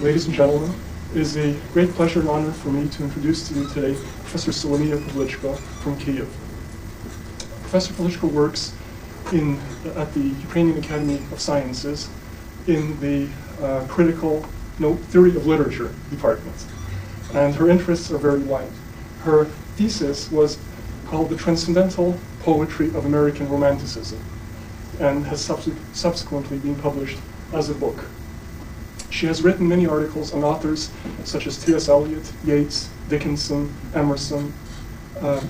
Ladies and gentlemen, it is a great pleasure and honor for me to introduce to you today Professor Solomia Pavlychko from Kyiv. Professor Pavlychko works at the Ukrainian Academy of Sciences in the critical theory of literature department, and her interests are very wide. Her thesis was called The Transcendental Poetry of American Romanticism, and has subsequently been published as a book. She has written many articles on authors such as T.S. Eliot, Yeats, Dickinson, Emerson,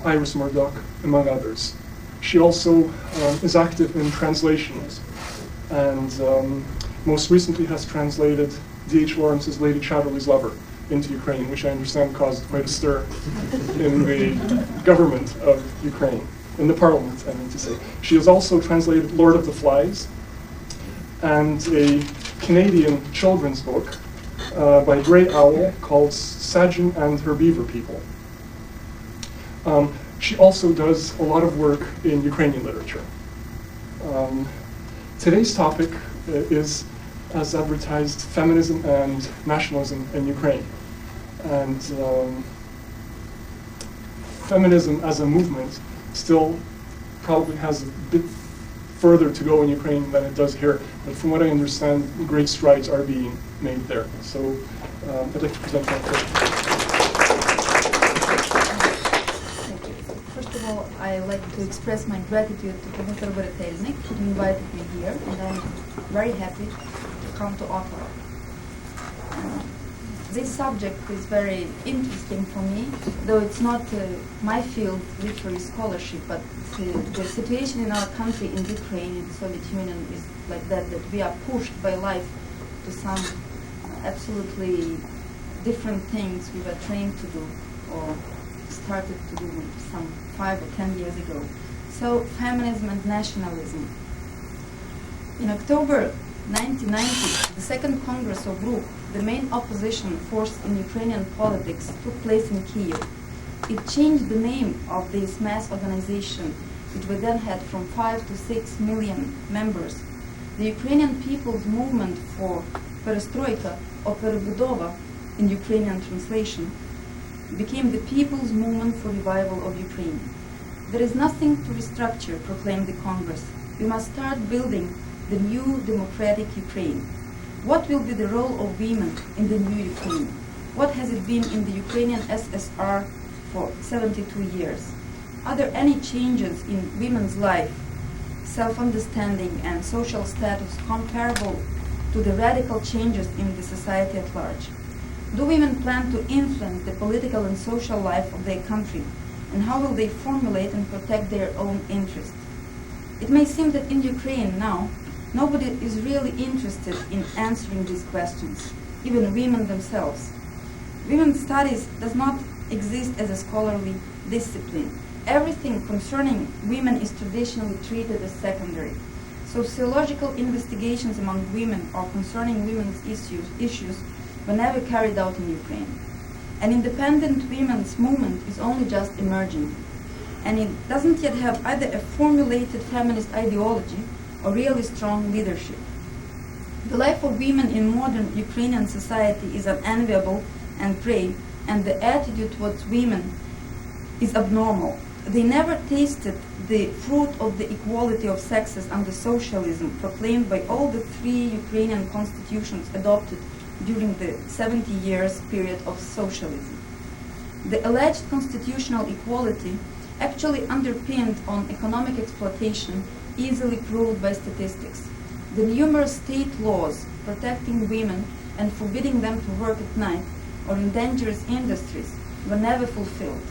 Iris Murdoch, among others. She also is active in translations, and most recently has translated D.H. Lawrence's Lady Chatterley's Lover into Ukrainian, which I understand caused quite a stir in the government of Ukraine, in the parliament, I mean to say. She has also translated Lord of the Flies and a Canadian children's book by Grey Owl called Sajin and Her Beaver People. She also does a lot of work in Ukrainian literature. Today's topic is, as advertised, feminism and nationalism in Ukraine. And feminism as a movement still probably has a bit further to go in Ukraine than it does here, but from what I understand, great strides are being made there. So I'd like to present my question. First of all, I like to express my gratitude to Professor Perestroika who invited me here, and I'm very happy to come to Ottawa. This subject is very interesting for me, though it's not my field, literary scholarship, but the situation in our country, in Ukraine, in the Soviet Union, is like that we are pushed by life to some absolutely different things we were trained to do or started to do some 5 or 10 years ago. So, feminism and nationalism. In October 1990, the Second Congress of RUH, the main opposition force in Ukrainian politics, took place in Kyiv. It changed the name of this mass organization, which we then had from 5 to 6 million members. The Ukrainian People's Movement for Perestroika, or Perebudova in Ukrainian translation, became the People's Movement for Revival of Ukraine. There is nothing to restructure, proclaimed the Congress. We must start building the new democratic Ukraine. What will be the role of women in the new Ukraine? What has it been in the Ukrainian SSR for 72 years? Are there any changes in women's life, self-understanding and social status comparable to the radical changes in the society at large? Do women plan to influence the political and social life of their country? And how will they formulate and protect their own interests? It may seem that in Ukraine now, nobody is really interested in answering these questions, even women themselves. Women's studies does not exist as a scholarly discipline. Everything concerning women is traditionally treated as secondary. Sociological investigations among women or concerning women's issues were never carried out in Ukraine. An independent women's movement is only just emerging, and it doesn't yet have either a formulated feminist ideology or really strong leadership. The life of women in modern Ukrainian society is unenviable and brave, and the attitude towards women is abnormal. They never tasted the fruit of the equality of sexes under socialism proclaimed by all the 3 Ukrainian constitutions adopted during the 70 years period of socialism. The alleged constitutional equality, actually underpinned on economic exploitation, easily proved by statistics. The numerous state laws protecting women and forbidding them to work at night or in dangerous industries were never fulfilled.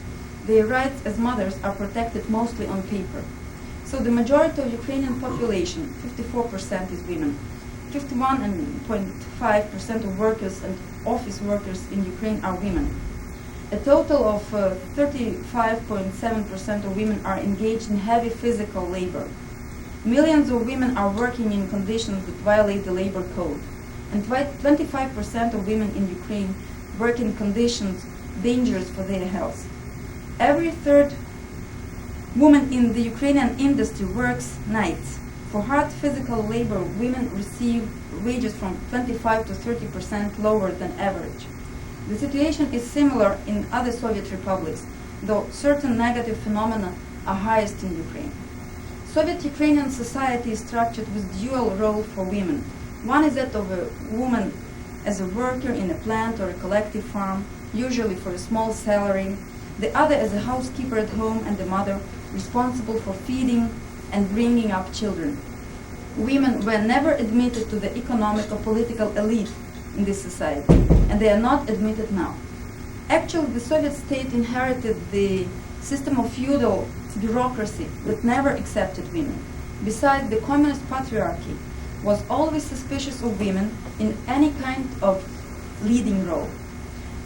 Their rights as mothers are protected mostly on paper. So the majority of Ukrainian population, 54%, is women. 51.5% of workers and office workers in Ukraine are women. A total of 35.7% of women are engaged in heavy physical labor. Millions of women are working in conditions that violate the labor code, and 25% of women in Ukraine work in conditions dangerous for their health. Every third woman in the Ukrainian industry works nights. For hard physical labor, women receive wages from 25 to 30% lower than average. The situation is similar in other Soviet republics, though certain negative phenomena are highest in Ukraine. Soviet Ukrainian society is structured with dual role for women. One is that of a woman as a worker in a plant or a collective farm, usually for a small salary. The other as a housekeeper at home and a mother responsible for feeding and bringing up children. Women were never admitted to the economic or political elite in this society, and they are not admitted now. Actually, the Soviet state inherited the system of feudal bureaucracy that never accepted women. Besides, the communist patriarchy was always suspicious of women in any kind of leading role.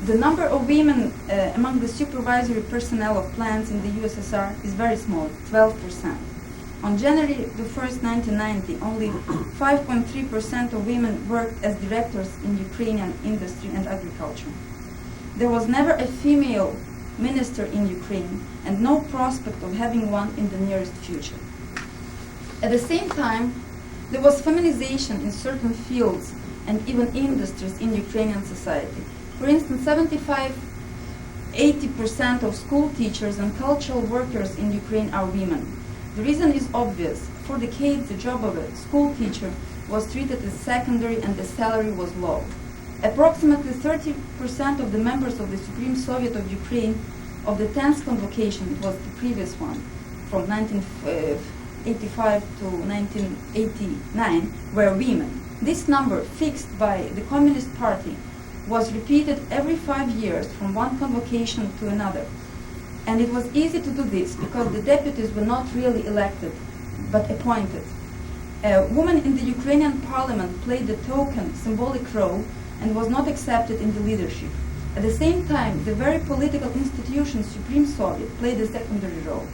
The number of women among the supervisory personnel of plants in the USSR is very small, 12%. On January the 1st, 1990, only 5.3% of women worked as directors in Ukrainian industry and agriculture. There was never a female minister in Ukraine and no prospect of having one in the nearest future. At the same time, there was feminization in certain fields and even industries in Ukrainian society. For instance, 80% of school teachers and cultural workers in Ukraine are women. The reason is obvious. For decades, the job of a school teacher was treated as secondary and the salary was low. Approximately 30% of the members of the Supreme Soviet of Ukraine of the 10th convocation, it was the previous one, from 1985 to 1989, were women. This number, fixed by the Communist Party, was repeated every 5 years from one convocation to another. And it was easy to do this because the deputies were not really elected, but appointed. A woman in the Ukrainian parliament played a token, symbolic role and was not accepted in the leadership. At the same time, the very political institution, Supreme Soviet, played a secondary role,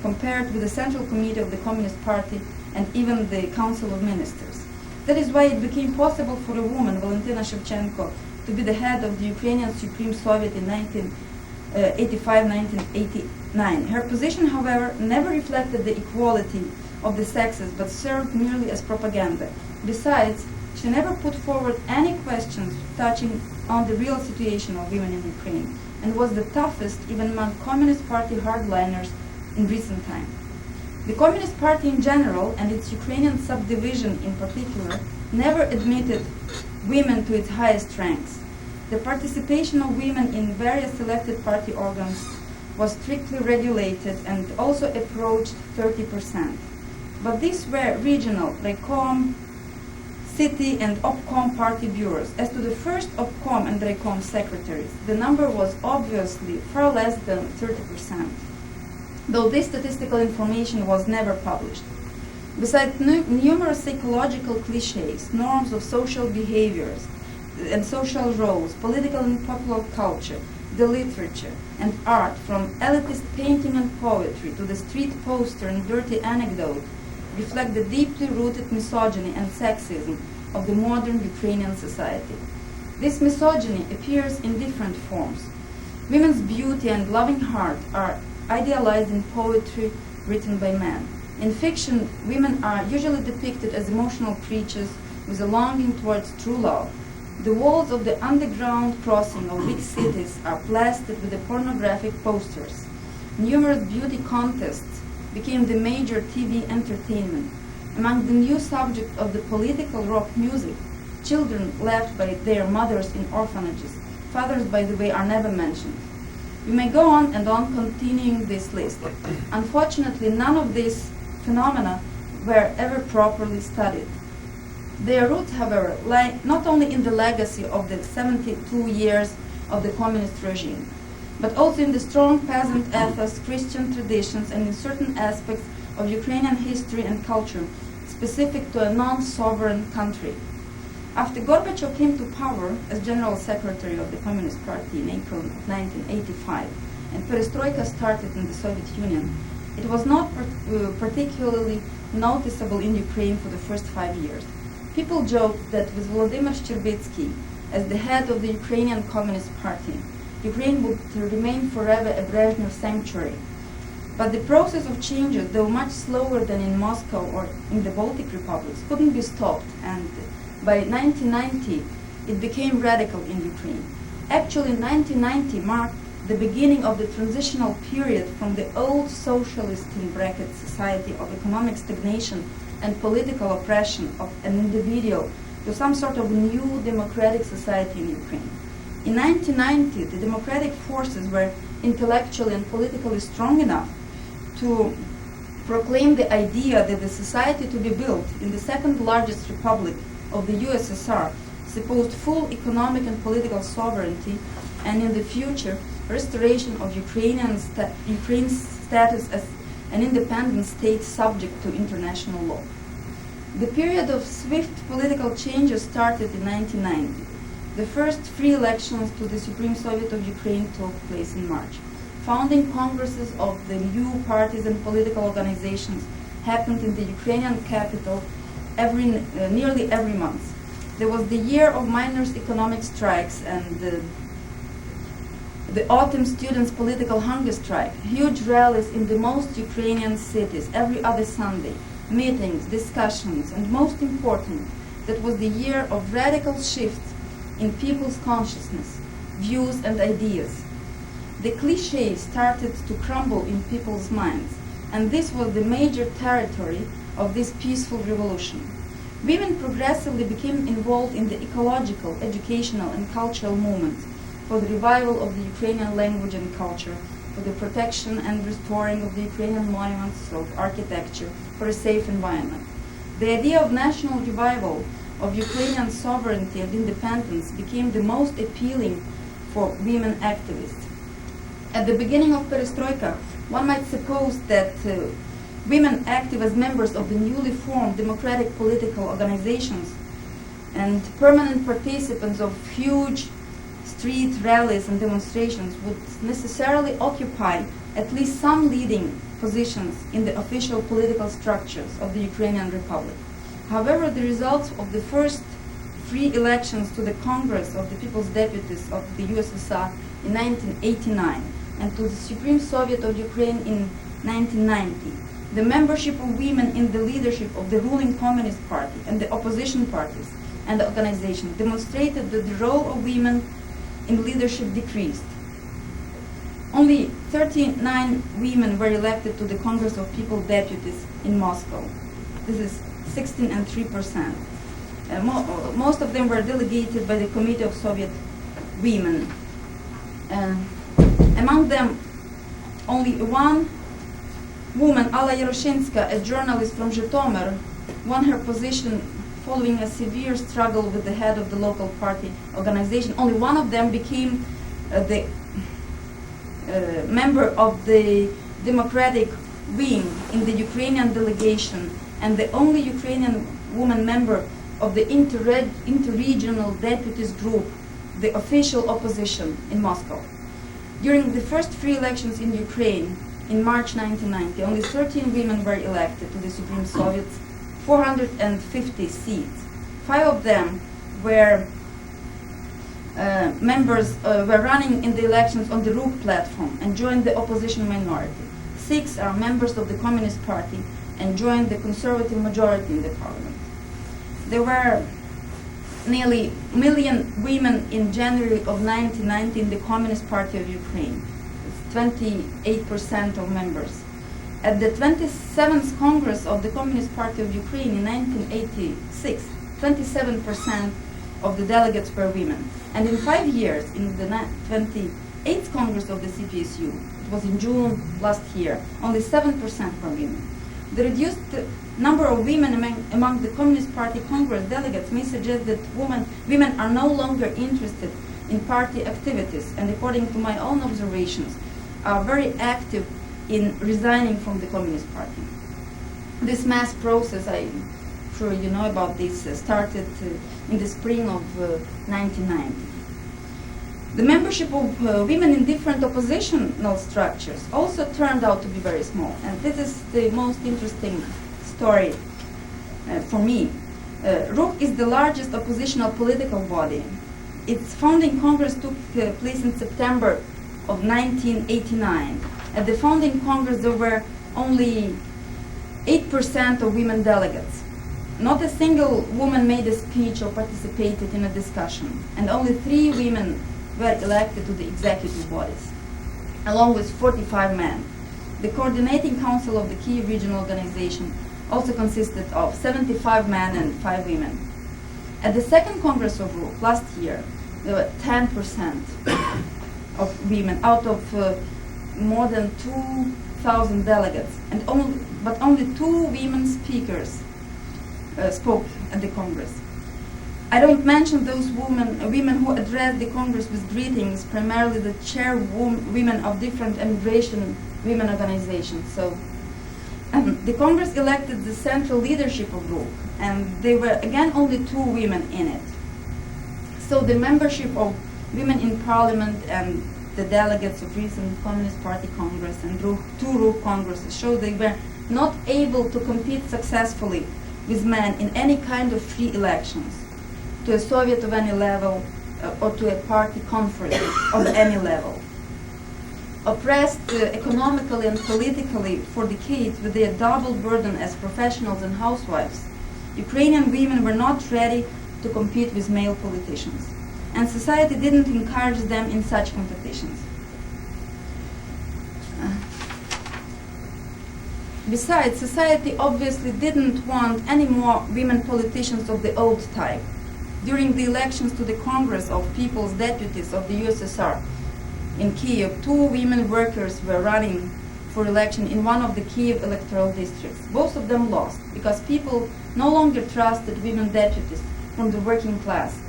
compared with the Central Committee of the Communist Party and even the Council of Ministers. That is why it became possible for a woman, Valentina Shevchenko, to be the head of the Ukrainian Supreme Soviet in 1985-1989. Her position, however, never reflected the equality of the sexes, but served merely as propaganda. Besides, she never put forward any questions touching on the real situation of women in Ukraine, and was the toughest even among Communist Party hardliners in recent time. The Communist Party in general, and its Ukrainian subdivision in particular, never admitted women to its highest ranks. The participation of women in various elected party organs was strictly regulated and also approached 30%. But these were regional, Raycom, city and Obcom party bureaus. As to the first Obcom and Raycom secretaries, the number was obviously far less than 30%, though this statistical information was never published. Besides numerous psychological cliches, norms of social behaviors and social roles, political and popular culture, the literature and art, from elitist painting and poetry to the street poster and dirty anecdote, reflect the deeply rooted misogyny and sexism of the modern Ukrainian society. This misogyny appears in different forms. Women's beauty and loving heart are idealized in poetry written by men. In fiction, women are usually depicted as emotional creatures with a longing towards true love. The walls of the underground crossing of big cities are plastered with the pornographic posters. Numerous beauty contests became the major TV entertainment. Among the new subjects of the political rock music, children left by their mothers in orphanages. Fathers, by the way, are never mentioned. We may go on and on continuing this list. Unfortunately, none of these phenomena were ever properly studied. Their roots, however, lie not only in the legacy of the 72 years of the communist regime, but also in the strong peasant ethos, Christian traditions, and in certain aspects of Ukrainian history and culture specific to a non-sovereign country. After Gorbachev came to power as General Secretary of the Communist Party in April of 1985, and Perestroika started in the Soviet Union, it was not particularly noticeable in Ukraine for the first 5 years. People joked that with Volodymyr Shcherbitsky as the head of the Ukrainian Communist Party, Ukraine would remain forever a Brezhnev sanctuary. But the process of changes, though much slower than in Moscow or in the Baltic republics, couldn't be stopped, and by 1990, it became radical in Ukraine. Actually, 1990 marked the beginning of the transitional period from the old socialist in brackets society of economic stagnation and political oppression of an individual to some sort of new democratic society in Ukraine. In 1990, the democratic forces were intellectually and politically strong enough to proclaim the idea that the society to be built in the second largest republic of the USSR supposed full economic and political sovereignty, and in the future, restoration of Ukraine's status as an independent state subject to international law. The period of swift political changes started in 1990. The first free elections to the Supreme Soviet of Ukraine took place in March. Founding congresses of the new parties and political organizations happened in the Ukrainian capital nearly every month. There was the year of miners' economic strikes and the autumn students' political hunger strike, huge rallies in the most Ukrainian cities every other Sunday, meetings, discussions, and most important, that was the year of radical shifts in people's consciousness, views, and ideas. The clichés started to crumble in people's minds, and this was the major territory of this peaceful revolution. Women progressively became involved in the ecological, educational, and cultural movement for the revival of the Ukrainian language and culture, for the protection and restoring of the Ukrainian monuments of architecture, for a safe environment. The idea of national revival of Ukrainian sovereignty and independence became the most appealing for women activists. At the beginning of Perestroika, one might suppose that women active as members of the newly formed democratic political organizations and permanent participants of huge street rallies and demonstrations would necessarily occupy at least some leading positions in the official political structures of the Ukrainian Republic. However, the results of the first free elections to the Congress of the People's Deputies of the USSR in 1989 and to the Supreme Soviet of Ukraine in 1990, the membership of women in the leadership of the ruling Communist Party and the opposition parties and organizations demonstrated that the role of women in leadership decreased. Only 39 women were elected to the Congress of People's Deputies in Moscow. This is 16.3%. Most of them were delegated by the Committee of Soviet Women. Among them, only one woman, Alla Yeroshinska, a journalist from Zhytomyr, won her position following a severe struggle with the head of the local party organization. Only one of them became the member of the Democratic wing in the Ukrainian delegation and the only Ukrainian woman member of the interregional deputies group, the official opposition in Moscow. During the first free elections in Ukraine in March 1990, only 13 women were elected to the Supreme Soviet's 450 seats. 5 of them were were running in the elections on the RUK platform and joined the opposition minority. 6 are members of the Communist Party and joined the conservative majority in the parliament. There were nearly a million women in January of 1990 in the Communist Party of Ukraine. It's 28% of members. At the 27th Congress of the Communist Party of Ukraine in 1986, 27% of the delegates were women. And in 5 years, in the 28th Congress of the CPSU, it was in June last year, only 7% were women. The reduced number of women among the Communist Party Congress delegates may suggest that women are no longer interested in party activities, and according to my own observations, are very active in resigning from the Communist Party. This mass process, I'm sure you know about this, started in the spring of 1990. The membership of women in different oppositional structures also turned out to be very small, and this is the most interesting story for me. RUK is the largest oppositional political body. Its founding congress took place in September of 1989. At the founding congress, there were only 8% of women delegates. Not a single woman made a speech or participated in a discussion, and only 3 women were elected to the executive bodies, along with 45 men. The coordinating council of the Kyiv regional organization also consisted of 75 men and 5 women. At the second Congress of RUK last year, there were 10% of women out of more than 2,000 delegates, but only 2 women speakers spoke at the Congress. I don't mention those women who addressed the Congress with greetings, primarily the chairwomen of different immigration women organizations. So the Congress elected the central leadership of RUK, and there were again only 2 women in it. So the membership of women in parliament and the delegates of recent Communist Party Congress and 2 RUK Congresses show they were not able to compete successfully with men in any kind of free elections, to a Soviet of any level, or to a party conference of any level. Oppressed economically and politically for decades with their double burden as professionals and housewives, Ukrainian women were not ready to compete with male politicians, and society didn't encourage them in such competitions. Besides, society obviously didn't want any more women politicians of the old type. During the elections to the Congress of People's Deputies of the USSR in Kyiv, 2 women workers were running for election in one of the Kyiv electoral districts. Both of them lost because people no longer trusted women deputies from the working class,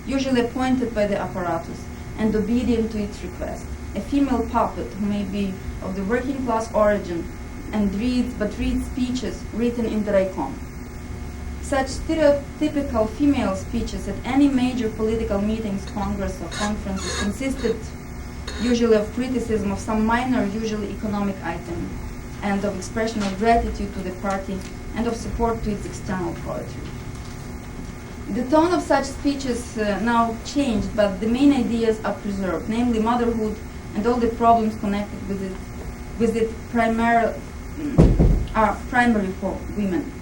usually appointed by the apparatus and obedient to its request. A female puppet who may be of the working class origin and reads speeches written in the Raikom. Such stereotypical female speeches at any major political meetings, congress, or conferences consisted usually of criticism of some minor, usually economic item, and of expression of gratitude to the party and of support to its external poetry. The tone of such speeches now changed, but the main ideas are preserved, namely motherhood and all the problems connected with it are primary for women.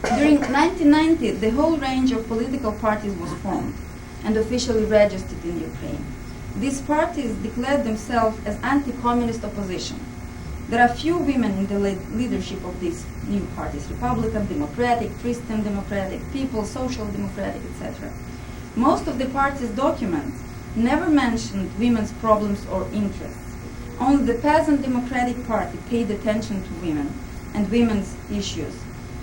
During 1990, the whole range of political parties was formed and officially registered in Ukraine. These parties declared themselves as anti-communist opposition. There are few women in the leadership of these new parties: Republican, Democratic, Christian Democratic, People's Social Democratic, etc. Most of the parties' documents never mentioned women's problems or interests. Only the Peasant Democratic Party paid attention to women and women's issues.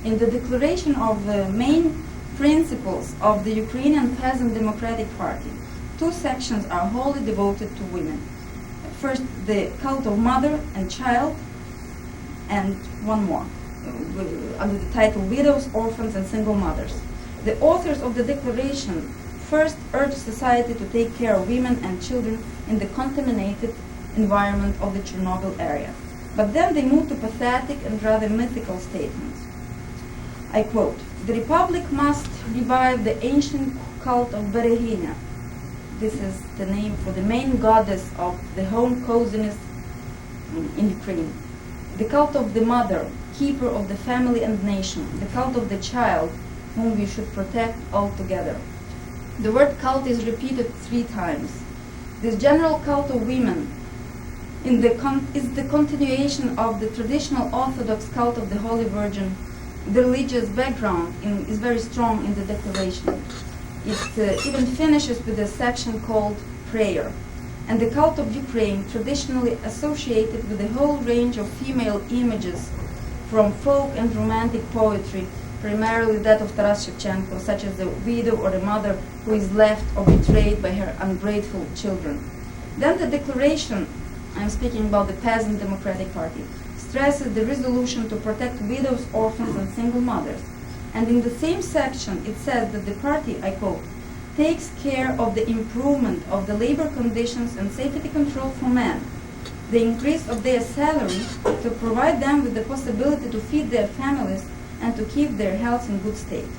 In the declaration of the main principles of the Ukrainian Peasant Democratic Party, 2 sections are wholly devoted to women. First, the cult of mother and child, and one more, under the title Widows, Orphans, and Single Mothers. The authors of the declaration first urged society to take care of women and children in the contaminated environment of the Chernobyl area. But then they moved to pathetic and rather mythical statements. I quote, "The Republic must revive the ancient cult of Bereginya." This is the name for the main goddess of the home coziness in Ukraine. The cult of the mother, keeper of the family and nation. The cult of the child, whom we should protect altogether. The word cult is repeated 3 times. This general cult of women is the continuation of the traditional Orthodox cult of the Holy Virgin. The religious background is very strong in the declaration. It even finishes with a section called prayer. And the cult of Ukraine, traditionally associated with a whole range of female images from folk and romantic poetry, primarily that of Taras Shevchenko, such as the widow or the mother who is left or betrayed by her ungrateful children. Then the declaration, I'm speaking about the Peasant Democratic Party, stresses the resolution to protect widows, orphans, and single mothers. And in the same section, it says that the party, I quote, takes care of the improvement of the labor conditions and safety control for men, the increase of their salary to provide them with the possibility to feed their families and to keep their health in good state.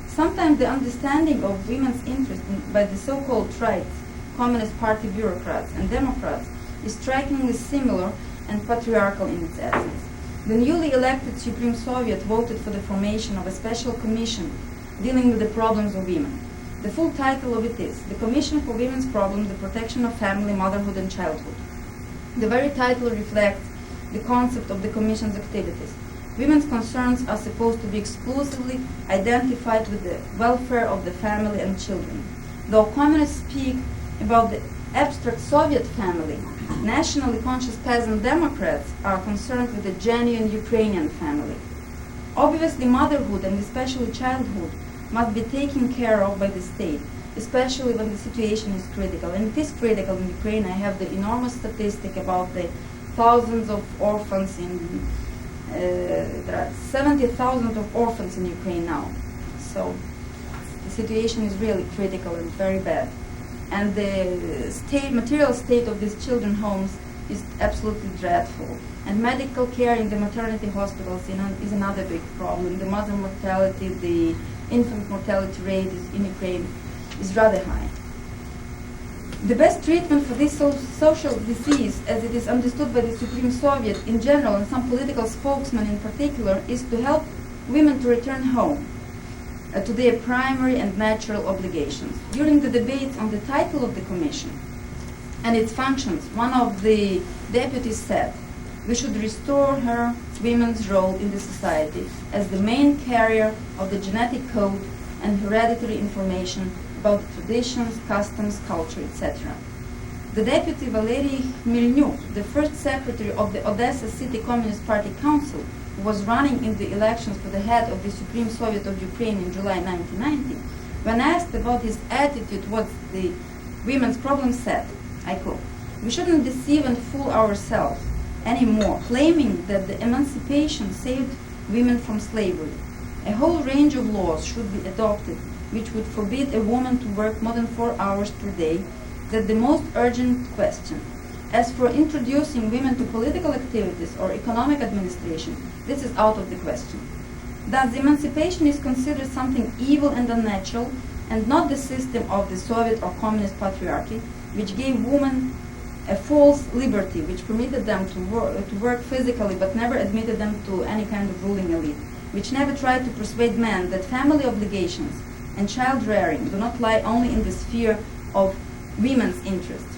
Sometimes the understanding of women's interest by the so-called rights, Communist Party bureaucrats and Democrats is strikingly similar and patriarchal in its essence. The newly elected Supreme Soviet voted for the formation of a special commission dealing with the problems of women. The full title of it is the Commission for Women's Problems, the Protection of Family, Motherhood and Childhood. The very title reflects the concept of the Commission's activities. Women's concerns are supposed to be exclusively identified with the welfare of the family and children. Though communists speak about the abstract Soviet family, nationally conscious peasant Democrats are concerned with the genuine Ukrainian family. Obviously, motherhood and especially childhood must be taken care of by the state, especially when the situation is critical. And it is critical in Ukraine. I have the enormous statistic about the thousands of orphans there are 70,000 of orphans in Ukraine now. So the situation is really critical and very bad. And the material state of these children's homes is absolutely dreadful. And medical care in the maternity hospitals is another big problem. The mother mortality, the infant mortality rate in Ukraine is rather high. The best treatment for this social disease, as it is understood by the Supreme Soviet in general and some political spokesmen in particular, is to help women to return home to their primary and natural obligations. During the debates on the title of the commission and its functions, one of the deputies said, "We should restore her women's role in the society as the main carrier of the genetic code and hereditary information about traditions, customs, culture, etc." The deputy Valery Milnyuk, the first secretary of the Odessa City Communist Party Council, who was running in the elections for the head of the Supreme Soviet of Ukraine in July 1990, when asked about his attitude towards the women's problem, said, I quote, "We shouldn't deceive and fool ourselves anymore, claiming that the emancipation saved women from slavery. A whole range of laws should be adopted which would forbid a woman to work more than 4 hours per day. That's the most urgent question. As for introducing women to political activities or economic administration, this is out of the question. Thus, emancipation is considered something evil and unnatural, and not the system of the Soviet or communist patriarchy, which gave women a false liberty, which permitted them to work physically but never admitted them to any kind of ruling elite, which never tried to persuade men that family obligations and child rearing do not lie only in the sphere of women's interests.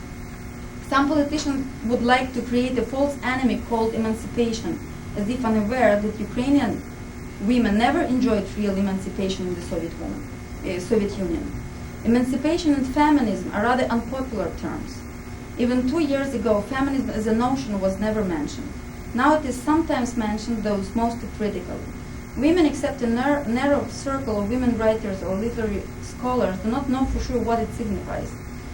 Some politicians would like to create a false enemy called emancipation, as if unaware that Ukrainian women never enjoyed real emancipation in the Soviet Union. Emancipation and feminism are rather unpopular terms. Even 2 years ago, feminism as a notion was never mentioned. Now it is sometimes mentioned, though mostly critically. Women, except a narrow circle of women writers or literary scholars, do not know for sure what it signifies.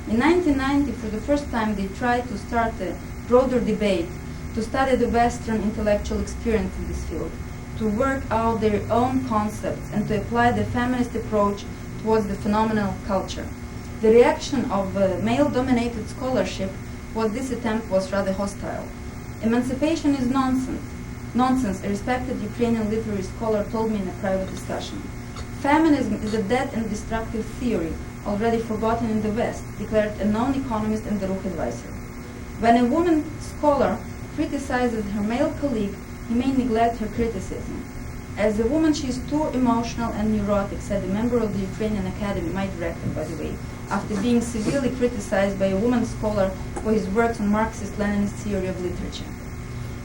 In 1990, for the first time, they tried to start a broader debate, to study the Western intellectual experience in this field, to work out their own concepts, and to apply the feminist approach towards the phenomenal culture. The reaction of male-dominated scholarship was this attempt was rather hostile. Emancipation is nonsense. Nonsense, a respected Ukrainian literary scholar told me in a private discussion. Feminism is a dead and destructive theory, already forgotten in the West, declared a known economist and the Ruch advisor. When a woman scholar criticizes her male colleague, he may neglect her criticism. As a woman, she is too emotional and neurotic, said a member of the Ukrainian Academy, my director, by the way, after being severely criticized by a woman scholar for his works on Marxist-Leninist theory of literature.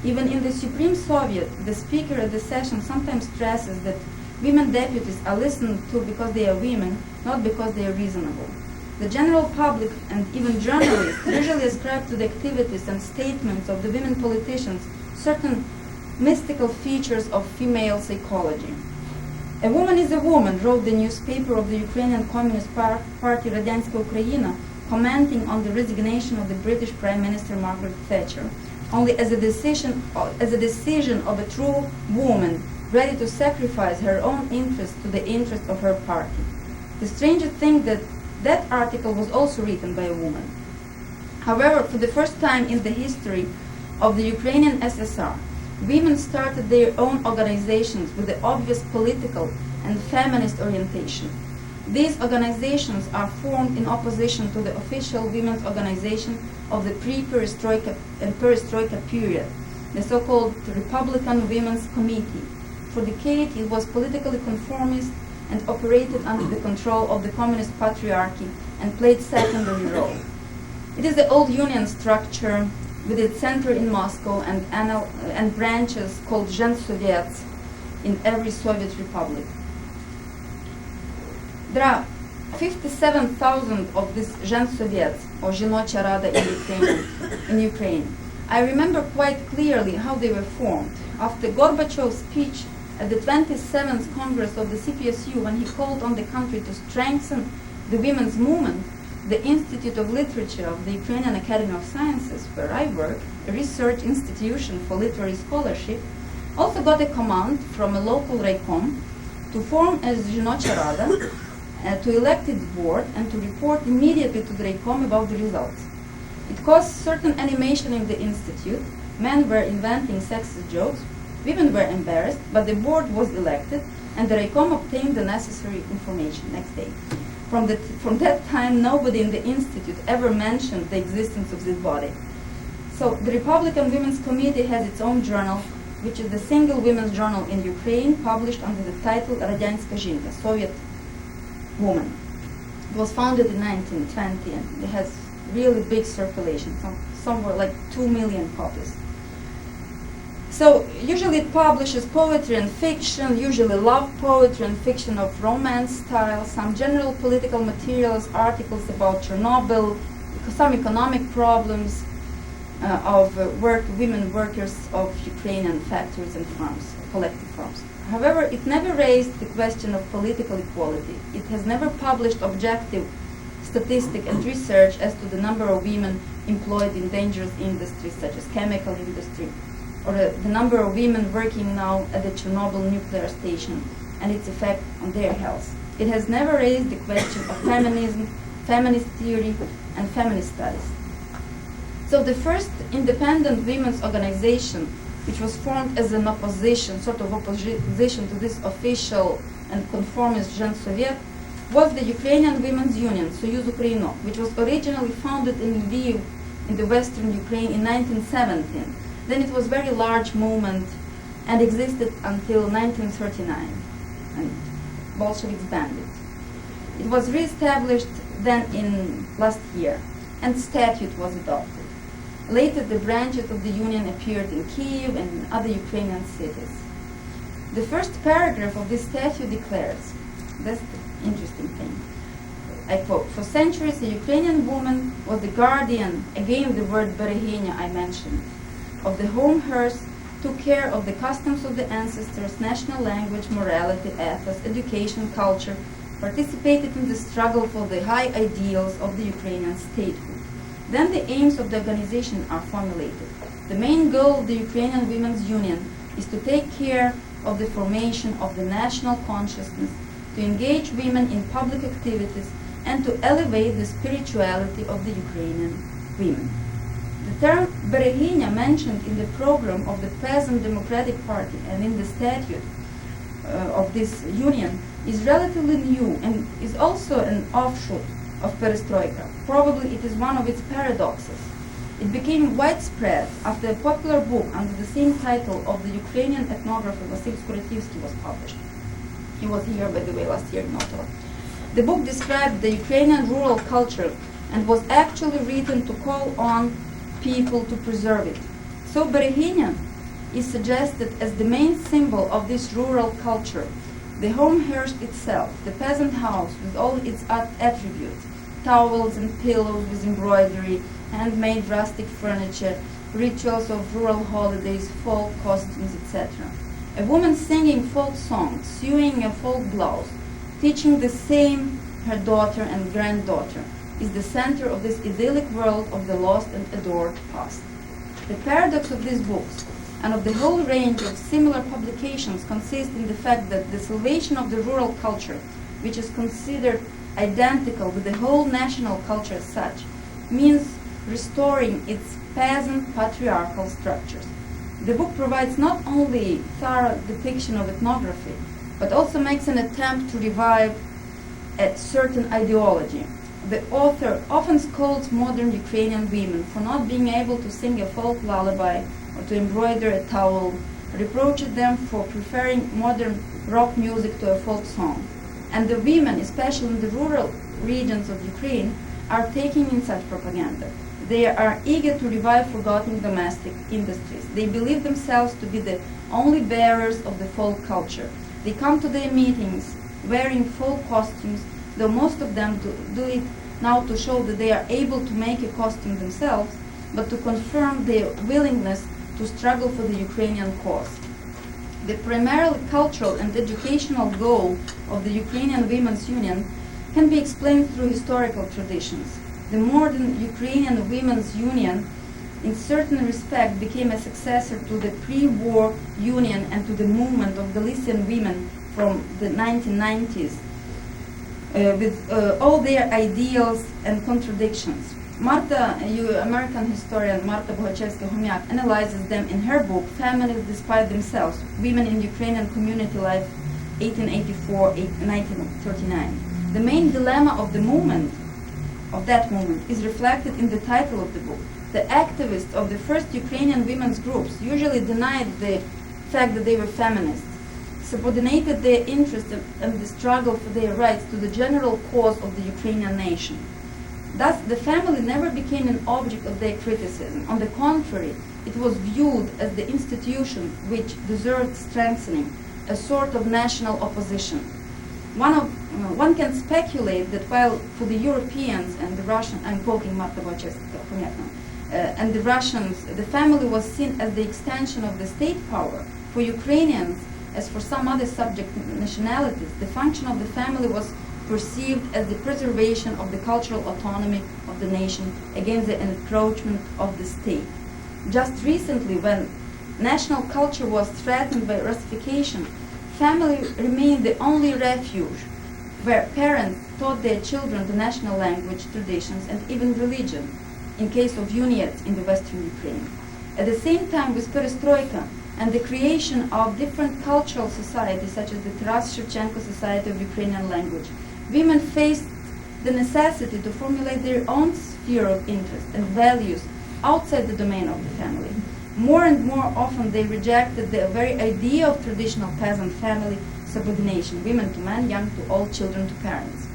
Even in the Supreme Soviet, the speaker at the session sometimes stresses that women deputies are listened to because they are women, not because they are reasonable. The general public and even journalists usually ascribe to the activities and statements of the women politicians certain mystical features of female psychology. A woman is a woman, wrote the newspaper of the Ukrainian Communist Party Radyanska Ukraina, commenting on the resignation of the British Prime Minister Margaret Thatcher, only as a decision of a true woman, ready to sacrifice her own interests to the interests of her party. The stranger thing that article was also written by a woman. However, for the first time in the history of the Ukrainian SSR, women started their own organizations with the obvious political and feminist orientation. These organizations are formed in opposition to the official women's organization of the pre-Perestroika and Perestroika period, the so-called Republican Women's Committee. For decades, it was politically conformist and operated under the control of the communist patriarchy and played secondary role. It is the old union structure with its center in Moscow and branches called Zhensoviets in every Soviet republic. There are 57,000 of these Zhensoviets, or Zhinocha Rada in Ukraine. I remember quite clearly how they were formed. After Gorbachev's speech at the 27th Congress of the CPSU, when he called on the country to strengthen the women's movement, the Institute of Literature of the Ukrainian Academy of Sciences, where I work, a research institution for literary scholarship, also got a command from a local raycom to form a Zhinocha Rada, to elect its board and to report immediately to the raycom about the results. It caused certain animation in the institute. Men were inventing sexist jokes, women were embarrassed, but the board was elected and the raycom obtained the necessary information next day. From that time, nobody in the institute ever mentioned the existence of this body. So the Republican Women's Committee has its own journal, which is the single women's journal in Ukraine, published under the title Radyanska Zhinka, Soviet Woman. It was founded in 1920 and it has really big circulation, somewhere like 2 million copies. So usually it publishes poetry and fiction, usually love poetry and fiction of romance style, some general political materials, articles about Chernobyl, some economic problems of women workers of Ukrainian factories and farms, collective farms. However, it never raised the question of political equality. It has never published objective statistic and research as to the number of women employed in dangerous industries such as chemical industry, or the number of women working now at the Chernobyl nuclear station and its effect on their health. It has never raised the question of feminism, feminist theory, and feminist studies. So the first independent women's organization, which was formed as an opposition, sort of opposition to this official and conformist Zhensoviet, was the Ukrainian Women's Union, Soyuz Ukraino, which was originally founded in Lviv in the western Ukraine in 1917. Then it was a very large movement and existed until 1939, and Bolsheviks banned it. It was re-established then in last year, and statute was adopted. Later, the branches of the union appeared in Kyiv and in other Ukrainian cities. The first paragraph of this statute declares, that's the interesting thing, I quote, "For centuries, a Ukrainian woman was the guardian," again the word beregynya I mentioned, "of the home hearth, took care of the customs of the ancestors, national language, morality, ethos, education, culture, participated in the struggle for the high ideals of the Ukrainian statehood." Then the aims of the organization are formulated. The main goal of the Ukrainian Women's Union is to take care of the formation of the national consciousness, to engage women in public activities, and to elevate the spirituality of the Ukrainian women. The term beregynya mentioned in the program of the Peasant Democratic Party and in the statute of this union is relatively new and is also an offshoot of Perestroika. Probably it is one of its paradoxes. It became widespread after a popular book under the same title of the Ukrainian ethnographer Vasil Skurativsky was published. He was here, by the way, last year in Ottawa. The book described the Ukrainian rural culture and was actually written to call on people to preserve it. So beregynya is suggested as the main symbol of this rural culture. The home hearth itself, the peasant house with all its attributes, towels and pillows with embroidery, handmade rustic furniture, rituals of rural holidays, folk costumes, etc. A woman singing folk songs, sewing a folk blouse, teaching the same her daughter and granddaughter, is the center of this idyllic world of the lost and adored past. The paradox of these books and of the whole range of similar publications consists in the fact that the salvation of the rural culture, which is considered identical with the whole national culture as such, means restoring its peasant patriarchal structures. The book provides not only thorough depiction of ethnography, but also makes an attempt to revive a certain ideology. the author often scolds modern Ukrainian women for not being able to sing a folk lullaby or to embroider a towel, reproaches them for preferring modern rock music to a folk song. And the women, especially in the rural regions of Ukraine, are taking in such propaganda. They are eager to revive forgotten domestic industries. They believe themselves to be the only bearers of the folk culture. They come to their meetings wearing folk costumes, though most of them do it now to show that they are able to make a costume themselves, but to confirm their willingness to struggle for the Ukrainian cause. The primarily cultural and educational goal of the Ukrainian Women's Union can be explained through historical traditions. The modern Ukrainian Women's Union, in certain respect, became a successor to the pre-war union and to the movement of Galician women from the 1990s, with all their ideals and contradictions. American historian Marta Bohachevska-Homiak analyzes them in her book, Feminists Despite Themselves, Women in Ukrainian Community Life, 1884-1939. The main dilemma of the movement, of that movement, is reflected in the title of the book. The activists of the first Ukrainian women's groups usually denied the fact that they were feminists, subordinated their interest in the struggle for their rights to the general cause of the Ukrainian nation. Thus, the family never became an object of their criticism. On the contrary, it was viewed as the institution which deserved strengthening, a sort of national opposition. One can speculate that while for the Europeans and the Russians, I'm quoting Marta Bohachevska, and the Russians, the family was seen as the extension of the state power, for Ukrainians, as for some other subject nationalities, the function of the family was perceived as the preservation of the cultural autonomy of the nation against the encroachment of the state. Just recently, when national culture was threatened by Russification, family remained the only refuge where parents taught their children the national language, traditions, and even religion, in case of unions in the Western Ukraine. At the same time, with Perestroika and the creation of different cultural societies, such as the Taras Shevchenko Society of Ukrainian Language, women faced the necessity to formulate their own sphere of interest and values outside the domain of the family. More and more often they rejected the very idea of traditional peasant family subordination, women to men, young to old, children to parents.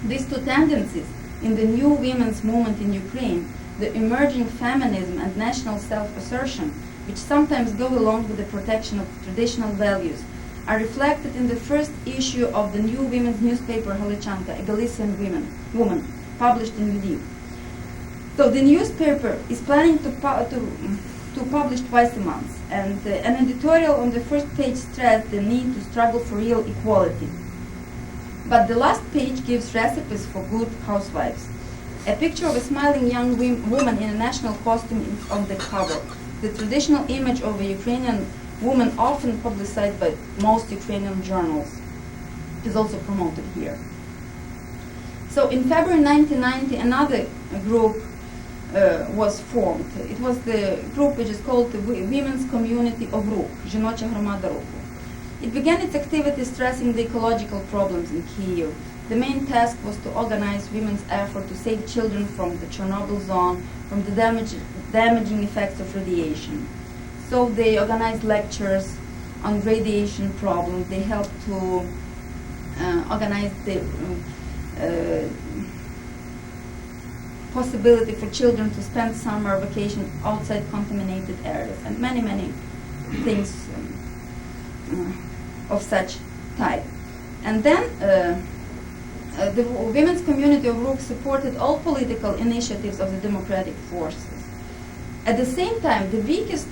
These two tendencies in the new women's movement in Ukraine, the emerging feminism and national self-assertion, which sometimes go along with the protection of traditional values, are reflected in the first issue of the new women's newspaper Halichanka, a Galician woman, published in Lviv. So the newspaper is planning to publish twice a month, and an editorial on the first page stressed the need to struggle for real equality. But the last page gives recipes for good housewives. A picture of a smiling young woman in a national costume is on the cover. The traditional image of a Ukrainian woman, often publicized by most Ukrainian journals, is also promoted here. So in February 1990, another group was formed. It was the group which is called the Women's Community of Rukh, Жіноча громада Руху. It began its activities stressing the ecological problems in Kyiv. The main task was to organize women's effort to save children from the Chernobyl zone, from the damaging effects of radiation. So they organized lectures on radiation problems. They helped to organize the possibility for children to spend summer vacation outside contaminated areas, and many, many things of such type. And then the women's community of Rukh supported all political initiatives of the democratic forces. At the same time, the weakest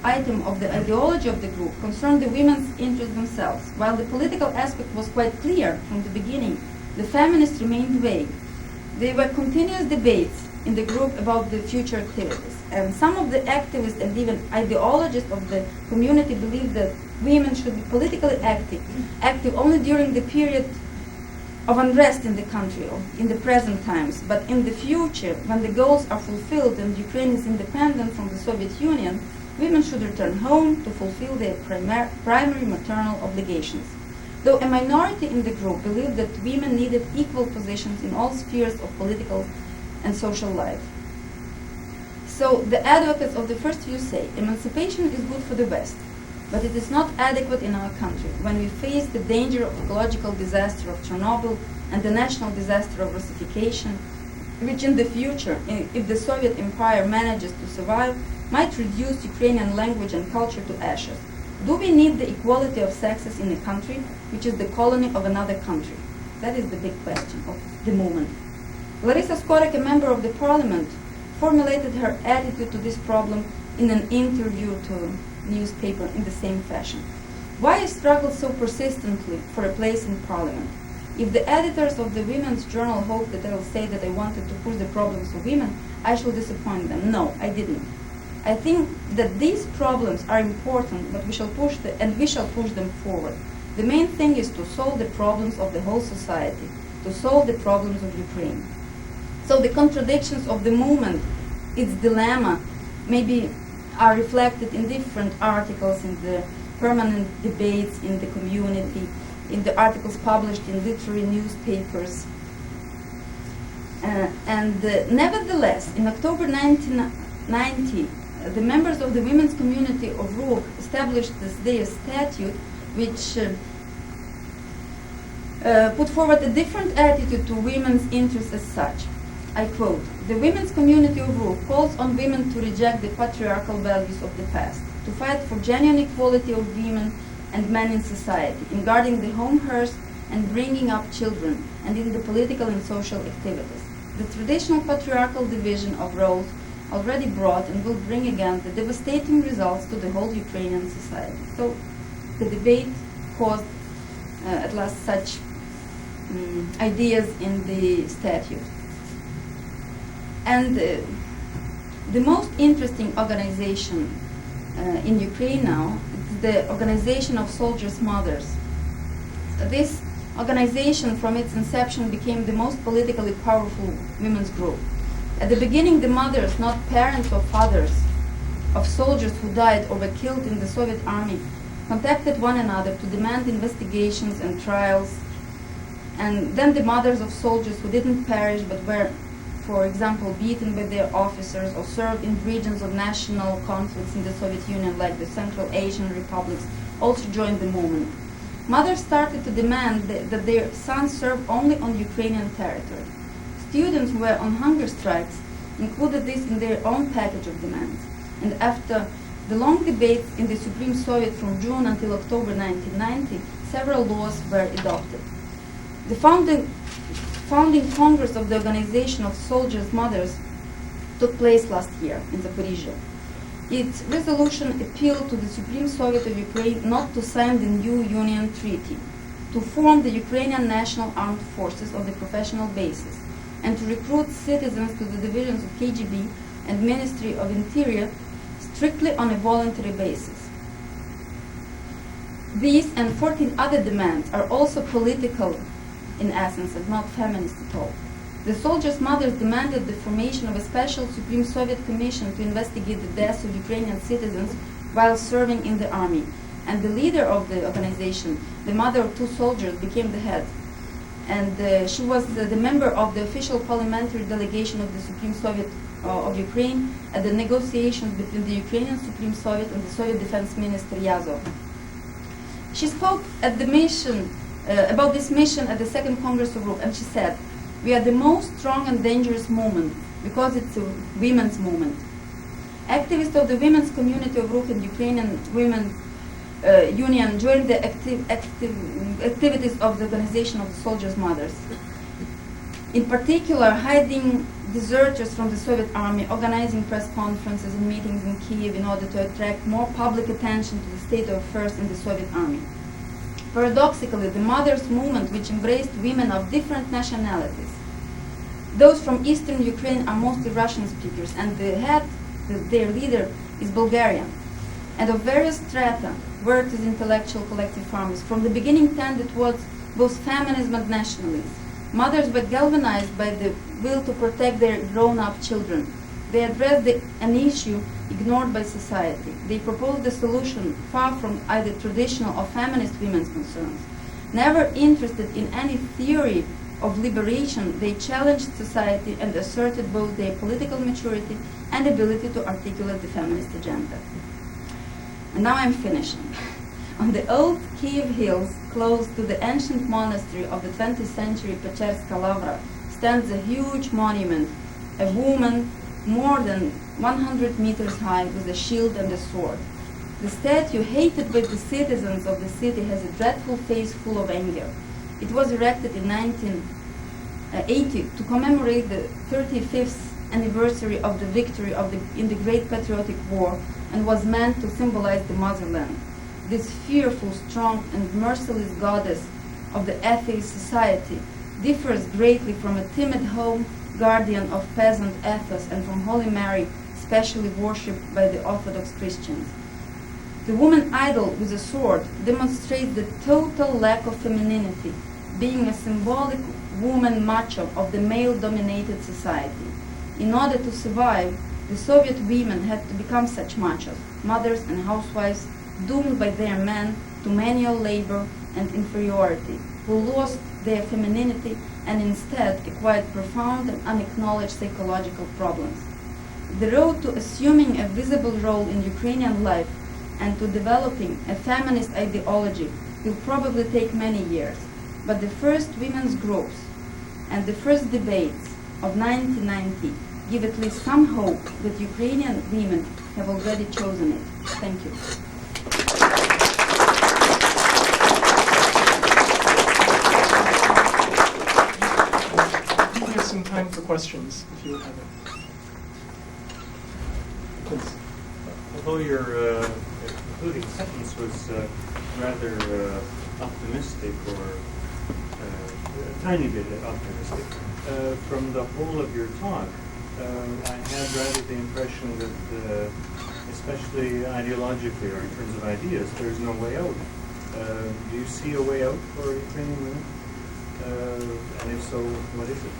item of the ideology of the group concerned the women's interests themselves. While the political aspect was quite clear from the beginning, the feminists remained vague. There were continuous debates in the group about the future activities, and some of the activists and even ideologists of the community believed that women should be politically active only during the period of unrest in the country, or in the present times, but in the future, when the goals are fulfilled and Ukraine is independent from the Soviet Union, women should return home to fulfill their primary maternal obligations. though a minority in the group believed that women needed equal positions in all spheres of political and social life. So the advocates of the first view say, emancipation is good for the West, but it is not adequate in our country when we face the danger of ecological disaster of Chernobyl and the national disaster of Russification, which in the future, if the Soviet Empire manages to survive, might reduce Ukrainian language and culture to ashes. Do we need the equality of sexes in a country which is the colony of another country? That is the big question of the moment. Larisa Skorek, a member of the parliament, formulated her attitude to this problem in an interview to a newspaper in the same fashion. Why I struggled so persistently for a place in parliament? If the editors of the Women's Journal hoped that I will say that I wanted to push the problems of women, I shall disappoint them. No, I didn't. I think that these problems are important, but we shall push them forward. The main thing is to solve the problems of the whole society, to solve the problems of Ukraine. So the contradictions of the movement, its dilemma, maybe are reflected in different articles, in the permanent debates in the community, in the articles published in literary newspapers. Nevertheless, in October 1990, the members of the women's community of Ruk established their statute, which put forward a different attitude to women's interests as such. I quote, "The women's community of Ruk calls on women to reject the patriarchal values of the past, to fight for genuine equality of women and men in society, in guarding the home hearth and bringing up children, and in the political and social activities. The traditional patriarchal division of roles already brought and will bring again the devastating results to the whole Ukrainian society." So the debate caused at last such ideas in the statute. And the most interesting organization in Ukraine now is the Organization of Soldiers' Mothers. This organization from its inception became the most politically powerful women's group. At the beginning, the mothers, not parents or fathers, of soldiers who died or were killed in the Soviet army, contacted one another to demand investigations and trials. And then the mothers of soldiers who didn't perish but were, for example, beaten by their officers or served in regions of national conflicts in the Soviet Union, like the Central Asian republics, also joined the movement. Mothers started to demand that their sons serve only on Ukrainian territory. Students who were on hunger strikes included this in their own package of demands. And after the long debates in the Supreme Soviet from June until October 1990, several laws were adopted. The founding Congress of the Organization of Soldiers' Mothers took place last year in Zaporizhia. Its resolution appealed to the Supreme Soviet of Ukraine not to sign the new Union Treaty, to form the Ukrainian National Armed Forces on the professional basis, and to recruit citizens to the divisions of KGB and Ministry of Interior strictly on a voluntary basis. These and 14 other demands are also political in essence and not feminist at all. The soldiers' mothers demanded the formation of a special Supreme Soviet Commission to investigate the deaths of Ukrainian citizens while serving in the army. And the leader of the organization, the mother of two soldiers, became the head. And she was the member of the official parliamentary delegation of the Supreme Soviet of Ukraine at the negotiations between the Ukrainian Supreme Soviet and the Soviet Defense Minister Yazov. She spoke at the mission about this mission at the Second Congress of Ruk, and she said, "We are the most strong and dangerous movement because it's a women's movement." Activists of the women's community of Ruk and Ukrainian Women's Union joined the activities of the Organization of the Soldiers' Mothers. In particular, hiding deserters from the Soviet army, organizing press conferences and meetings in Kiev in order to attract more public attention to the state of affairs in the Soviet army. Paradoxically, the mothers' movement, which embraced women of different nationalities, those from eastern Ukraine are mostly Russian speakers, and their leader is Bulgarian, and of various strata, worked as intellectual collective farmers, from the beginning tended towards both feminism and nationalism. Mothers were galvanized by the will to protect their grown-up children. They addressed an issue ignored by society. They proposed a solution far from either traditional or feminist women's concerns. Never interested in any theory of liberation, they challenged society and asserted both their political maturity and ability to articulate the feminist agenda. And now I'm finishing. On the old Kiev hills, close to the ancient monastery of the 20th century Perestroika, stands a huge monument, a woman more than 100 meters high with a shield and a sword. The statue, hated by the citizens of the city, has a dreadful face full of anger. It was erected in 1980 to commemorate the 35th anniversary of the victory in the Great Patriotic War, and was meant to symbolize the motherland. This fearful, strong, and merciless goddess of the atheist society differs greatly from a timid home guardian of peasant ethos and from Holy Mary, specially worshipped by the Orthodox Christians. The woman idol with a sword demonstrates the total lack of femininity, being a symbolic woman macho of the male-dominated society. In order to survive, the Soviet women had to become such machos, mothers and housewives doomed by their men to manual labor and inferiority, who lost their femininity and instead acquired profound and unacknowledged psychological problems. The road to assuming a visible role in Ukrainian life and to developing a feminist ideology will probably take many years, but the first women's groups and the first debates of 1990 give at least some hope that Ukrainian women have already chosen it. Thank you. We have some time for questions, if you would have it. Please. Although your concluding sentence was rather optimistic, or a tiny bit optimistic, from the whole of your talk, I had rather the impression that, especially ideologically or in terms of ideas, there's no way out. Do you see a way out for Ukrainian women? And if so, what is it?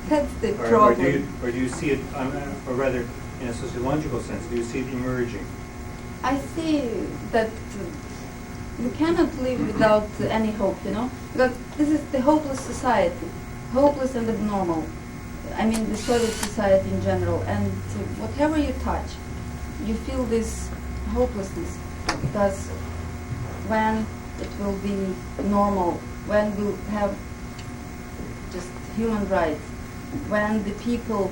That's the Or problem. do you see it, or rather, in a sociological sense, do you see it emerging? I see that you cannot live without any hope, because this is the hopeless society, hopeless and abnormal. I mean, the Soviet society in general, and whatever you touch, you feel this hopelessness, because when it will be normal, when we'll have just human rights, when the people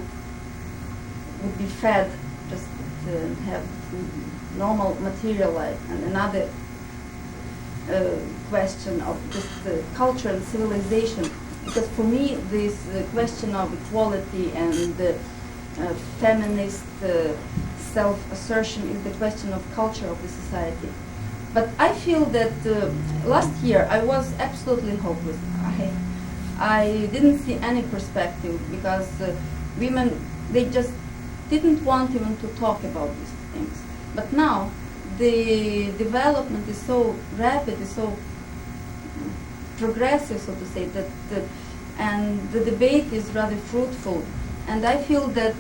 would be fed, just have normal material life, and another question of just culture and civilization. Because for me, this question of equality and feminist self-assertion is the question of culture of the society. But I feel that last year I was absolutely hopeless. I didn't see any perspective, because women, they just didn't want even to talk about these things. But now the development is so rapid, is so progressive, so to say, that and the debate is rather fruitful. And I feel that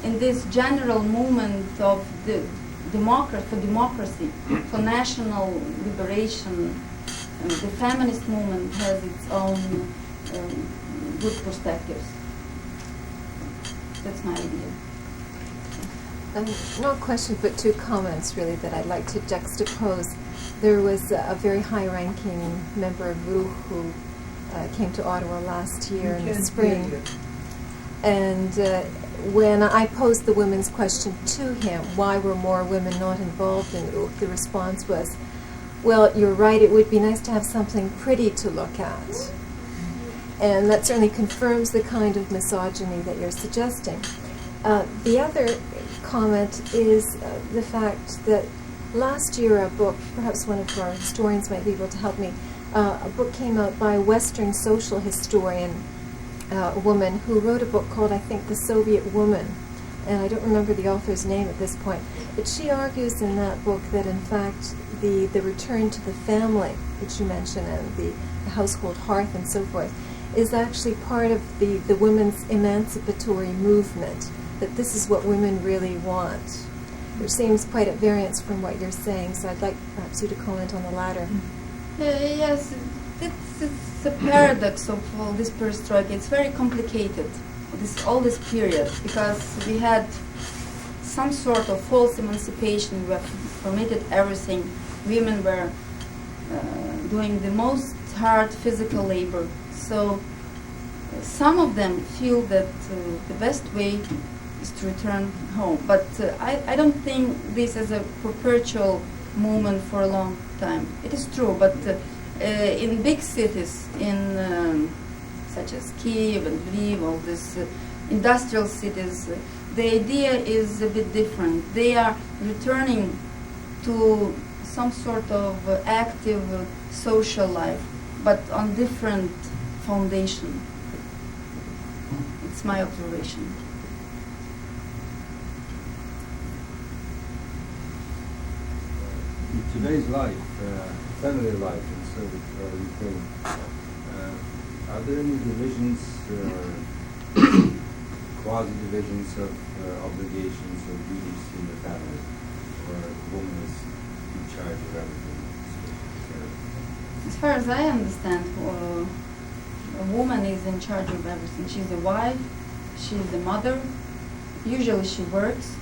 in this general movement of the democracy, for national liberation, the feminist movement has its own good perspectives. That's my idea. Not a question, but two comments, really, that I'd like to juxtapose. There was a very high-ranking member of RU who came to Ottawa last year in the spring. And when I posed the women's question to him, why were more women not involved in RU, the response was, well, you're right, it would be nice to have something pretty to look at. And that certainly confirms the kind of misogyny that you're suggesting. The other comment is the fact that last year a book, perhaps one of our historians might be able to help me, a book came out by a Western social historian, a woman who wrote a book called, I think, The Soviet Woman, and I don't remember the author's name at this point, but she argues in that book that in fact the return to the family, which you mentioned, and the household hearth and so forth, is actually part of the women's emancipatory movement, that this is what women really want, which seems quite at variance from what you're saying, so I'd like perhaps you to comment on the latter. Yes, it's a paradox of all this perestroika. It's very complicated, all this period, because we had some sort of false emancipation. We permitted everything. Women were doing the most hard physical labor. So some of them feel that the best way is to return home. But I don't think this is a perpetual movement for a long time. It is true, but in big cities, in such as Kiev and Lviv, all these industrial cities, the idea is a bit different. They are returning to some sort of active social life, but on different foundation. It's my observation. In today's life, family life in Soviet Ukraine, are there any divisions or quasi-divisions of obligations or duties in the family, or a woman is in charge of everything? As far as I understand, a woman is in charge of everything. She's a wife, she's the mother. Usually she works.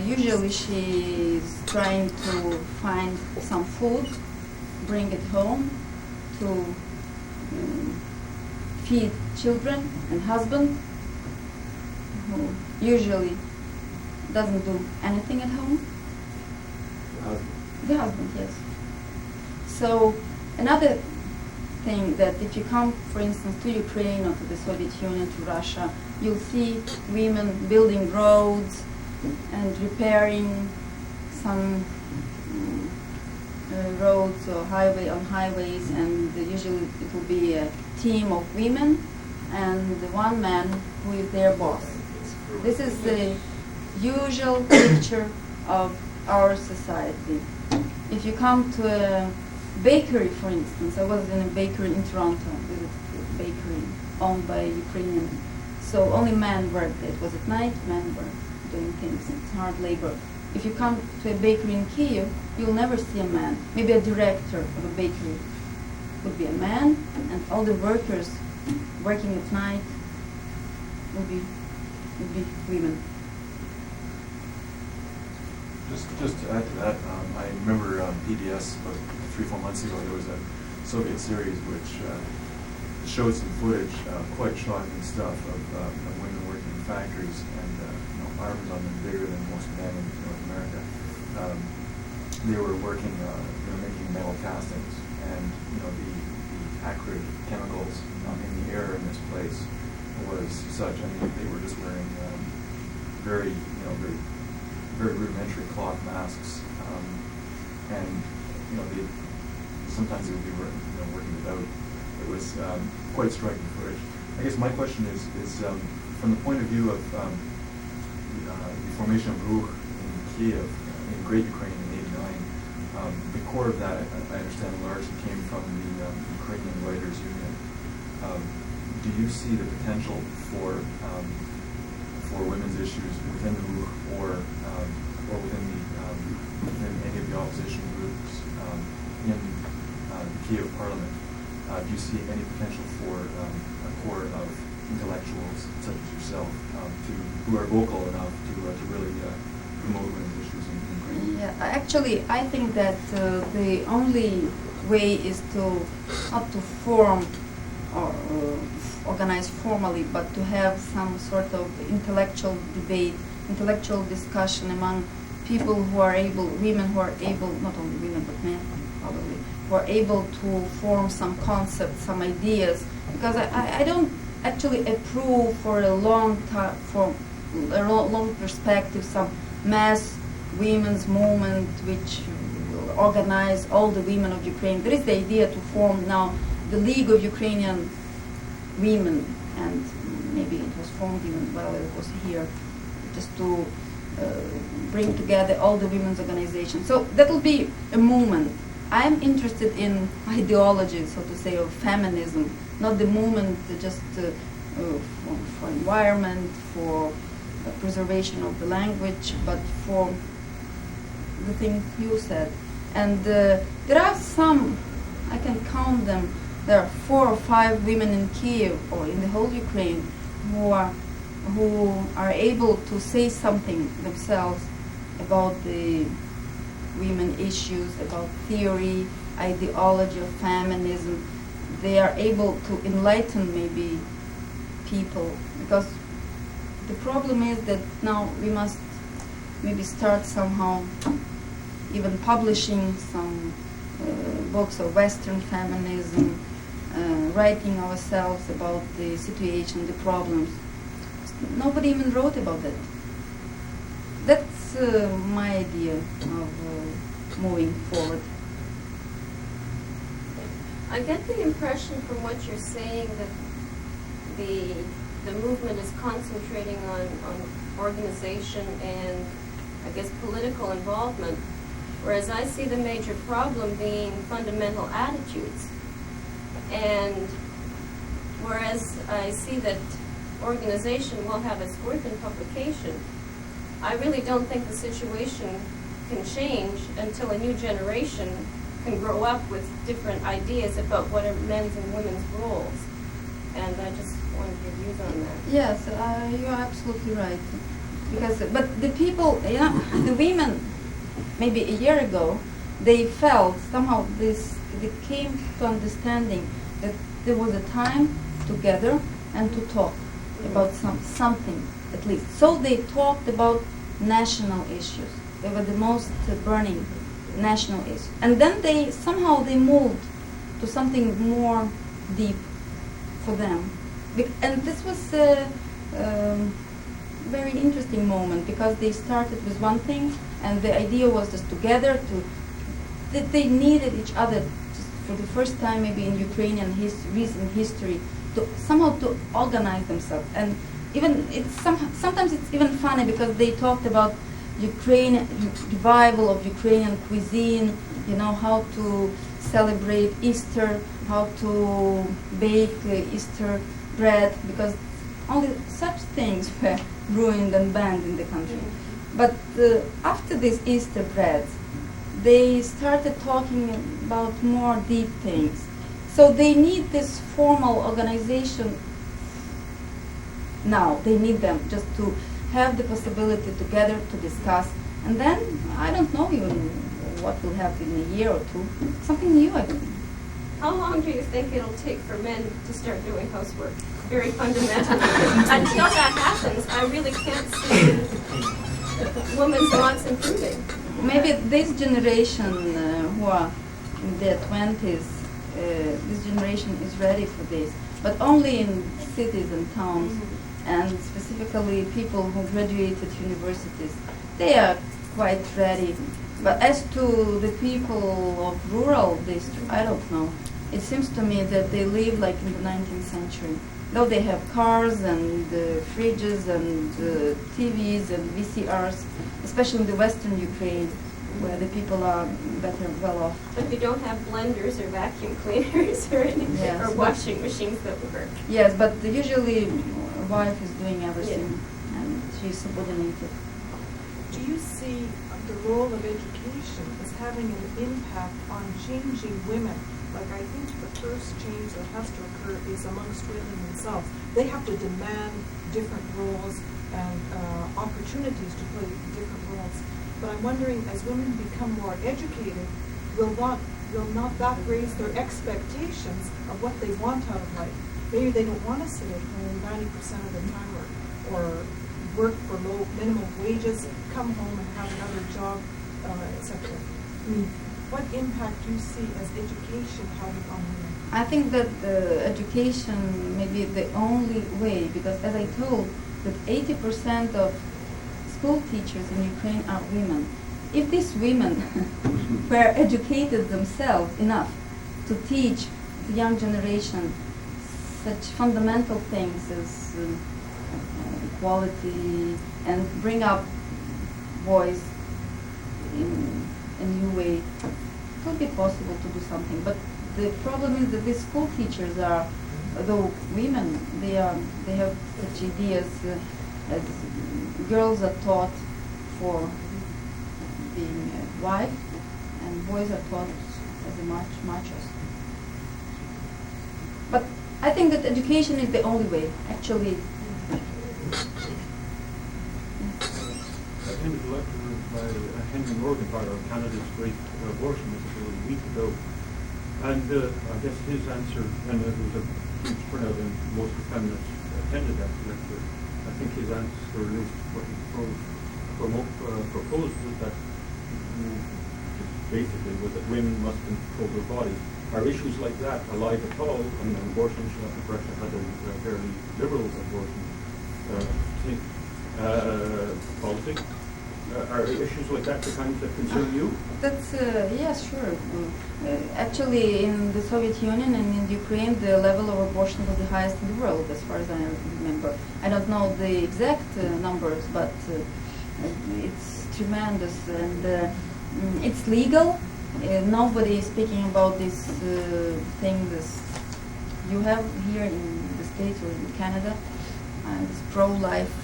Usually she is trying to find some food, bring it home to feed children, and husband, who usually doesn't do anything at home. The husband? The husband, yes. So another thing, that if you come, for instance, to Ukraine or to the Soviet Union, to Russia, you'll see women building roads and repairing some roads or highways, and usually it will be a team of women and one man who is their boss. This is the usual picture of our society. If you come to a bakery, for instance, I was in a bakery in Toronto, a bakery owned by Ukrainian, so only men worked. It was at night, men were doing things, it's hard labor. If you come to a bakery in Kiev, you'll never see a man. Maybe a director of a bakery would be a man, and all the workers working at night would be women. Just to add to that, I remember PBS about 3-4 months ago, there was a Soviet series which showed some footage, quite shocking stuff, of women working in factories, and arms on them bigger than most men in North America. They were working, making metal castings, and the acrid chemicals in the air in this place was such. I mean, they were just wearing very rudimentary cloth masks, and they sometimes they would be working without. It was quite striking footage. I guess my question is from the point of view of the formation of Ruch in Kiev, in Great Ukraine in '89. The core of that, I understand, largely came from the Ukrainian Writers' Union. Do you see the potential for women's issues within the Ruch or within any of the opposition groups in the Kiev Parliament? Do you see any potential for a core of intellectuals such as yourself who are vocal enough to really promote women's issues in Ukraine? Yeah, actually, I think that the only way is not to form or organize formally, but to have some sort of intellectual debate, intellectual discussion among people who are able, women who are able, not only women but men probably, who are able to form some concepts, some ideas, because I don't actually approve for a long time, for a long perspective, some mass women's movement which will organize all the women of Ukraine. There is the idea to form now the League of Ukrainian Women, and maybe it was formed even while it was here, just to bring together all the women's organizations. So that will be a movement. I'm interested in ideology, so to say, of feminism, not the movement just for environment, for preservation of the language, but for the thing you said, And there are some, I can count them, there are 4 or 5 women in Kiev or in the whole Ukraine who are able to say something themselves about the women issues, about theory, ideology of feminism. They are able to enlighten maybe people, because the problem is that now we must maybe start somehow even publishing some books of Western feminism, writing ourselves about the situation, the problems. Nobody even wrote about that. That's my idea of moving forward. I get the impression from what you're saying that the movement is concentrating on organization and, I guess, political involvement, whereas I see the major problem being fundamental attitudes. And whereas I see that organization will have its worth in publication, I really don't think the situation can change until a new generation can grow up with different ideas about what are men's and women's roles. And I just wanted your views on that. Yes, you are absolutely right. But the people, the women, maybe a year ago, they felt somehow they came to understanding that there was a time to gather and to talk about something at least. So they talked about national issues. They were the most burning national issues. And then they moved to something more deep for them. And this was a very interesting moment, because they started with one thing, and the idea was just together that they needed each other just for the first time maybe in Ukrainian recent history to somehow to organize themselves. And even sometimes it's even funny, because they talked about revival of Ukrainian cuisine, how to celebrate Easter, how to bake Easter bread, because only such things were ruined and banned in the country. But after these Easter breads, they started talking about more deep things. So they need this formal organization now. They need them just to have the possibility to gather, to discuss, and then I don't know even what will happen in a year or two. Something new, I think. How long do you think it'll take for men to start doing housework? Very fundamentally. Until that happens, I really can't see women's wants improving. Maybe this generation who are in their 20s, this generation is ready for this, but only in cities and towns, and specifically people who graduated universities. They are quite ready. But as to the people of rural districts, I don't know. It seems to me that they live like in the 19th century. Though they have cars and fridges and TVs and VCRs, especially in the Western Ukraine, where the people are well off. But they don't have blenders or vacuum cleaners or anything, Yes, or washing machines that work. Yes, but usually a wife is doing everything, and she's subordinated. Do you see the role of education as having an impact on changing women? Like, I think the first change that has to occur is amongst women themselves. They have to demand different roles and opportunities to play different roles. But I'm wondering, as women become more educated, will not that raise their expectations of what they want out of life? Maybe they don't want to sit at home 90% of the time, or work for low minimum wages, come home and have another job, etc. I mean, what impact do you see as education having on women? I think that education may be the only way, because as I told, that 80% of school teachers in Ukraine are women. If these women were educated themselves enough to teach the young generation such fundamental things as equality, and bring up boys in a new way, it would be possible to do something. But the problem is that these school teachers are, though women, they have such ideas as girls are taught for being a wife, and boys are taught as a machos. But I think that education is the only way, actually. I attended a lecture by Henry Morgenthau on Canada's great abortion issue a week ago, and I guess his answer, and it was a huge turnout and most of the feminists attended that lecture, I think his answer, or at least what he proposed was that basically was that women must control their bodies. Are issues like that alive at all? I mean, abortion, Russia had a fairly liberal abortion policy. Are issues like that the kinds that concern you? That's yes, sure. Actually, in the Soviet Union and in Ukraine, the level of abortion was the highest in the world, as far as I remember. I don't know the exact numbers, but it's tremendous, and it's legal. Nobody is speaking about this thing this you have here in the States or in Canada. This pro-life.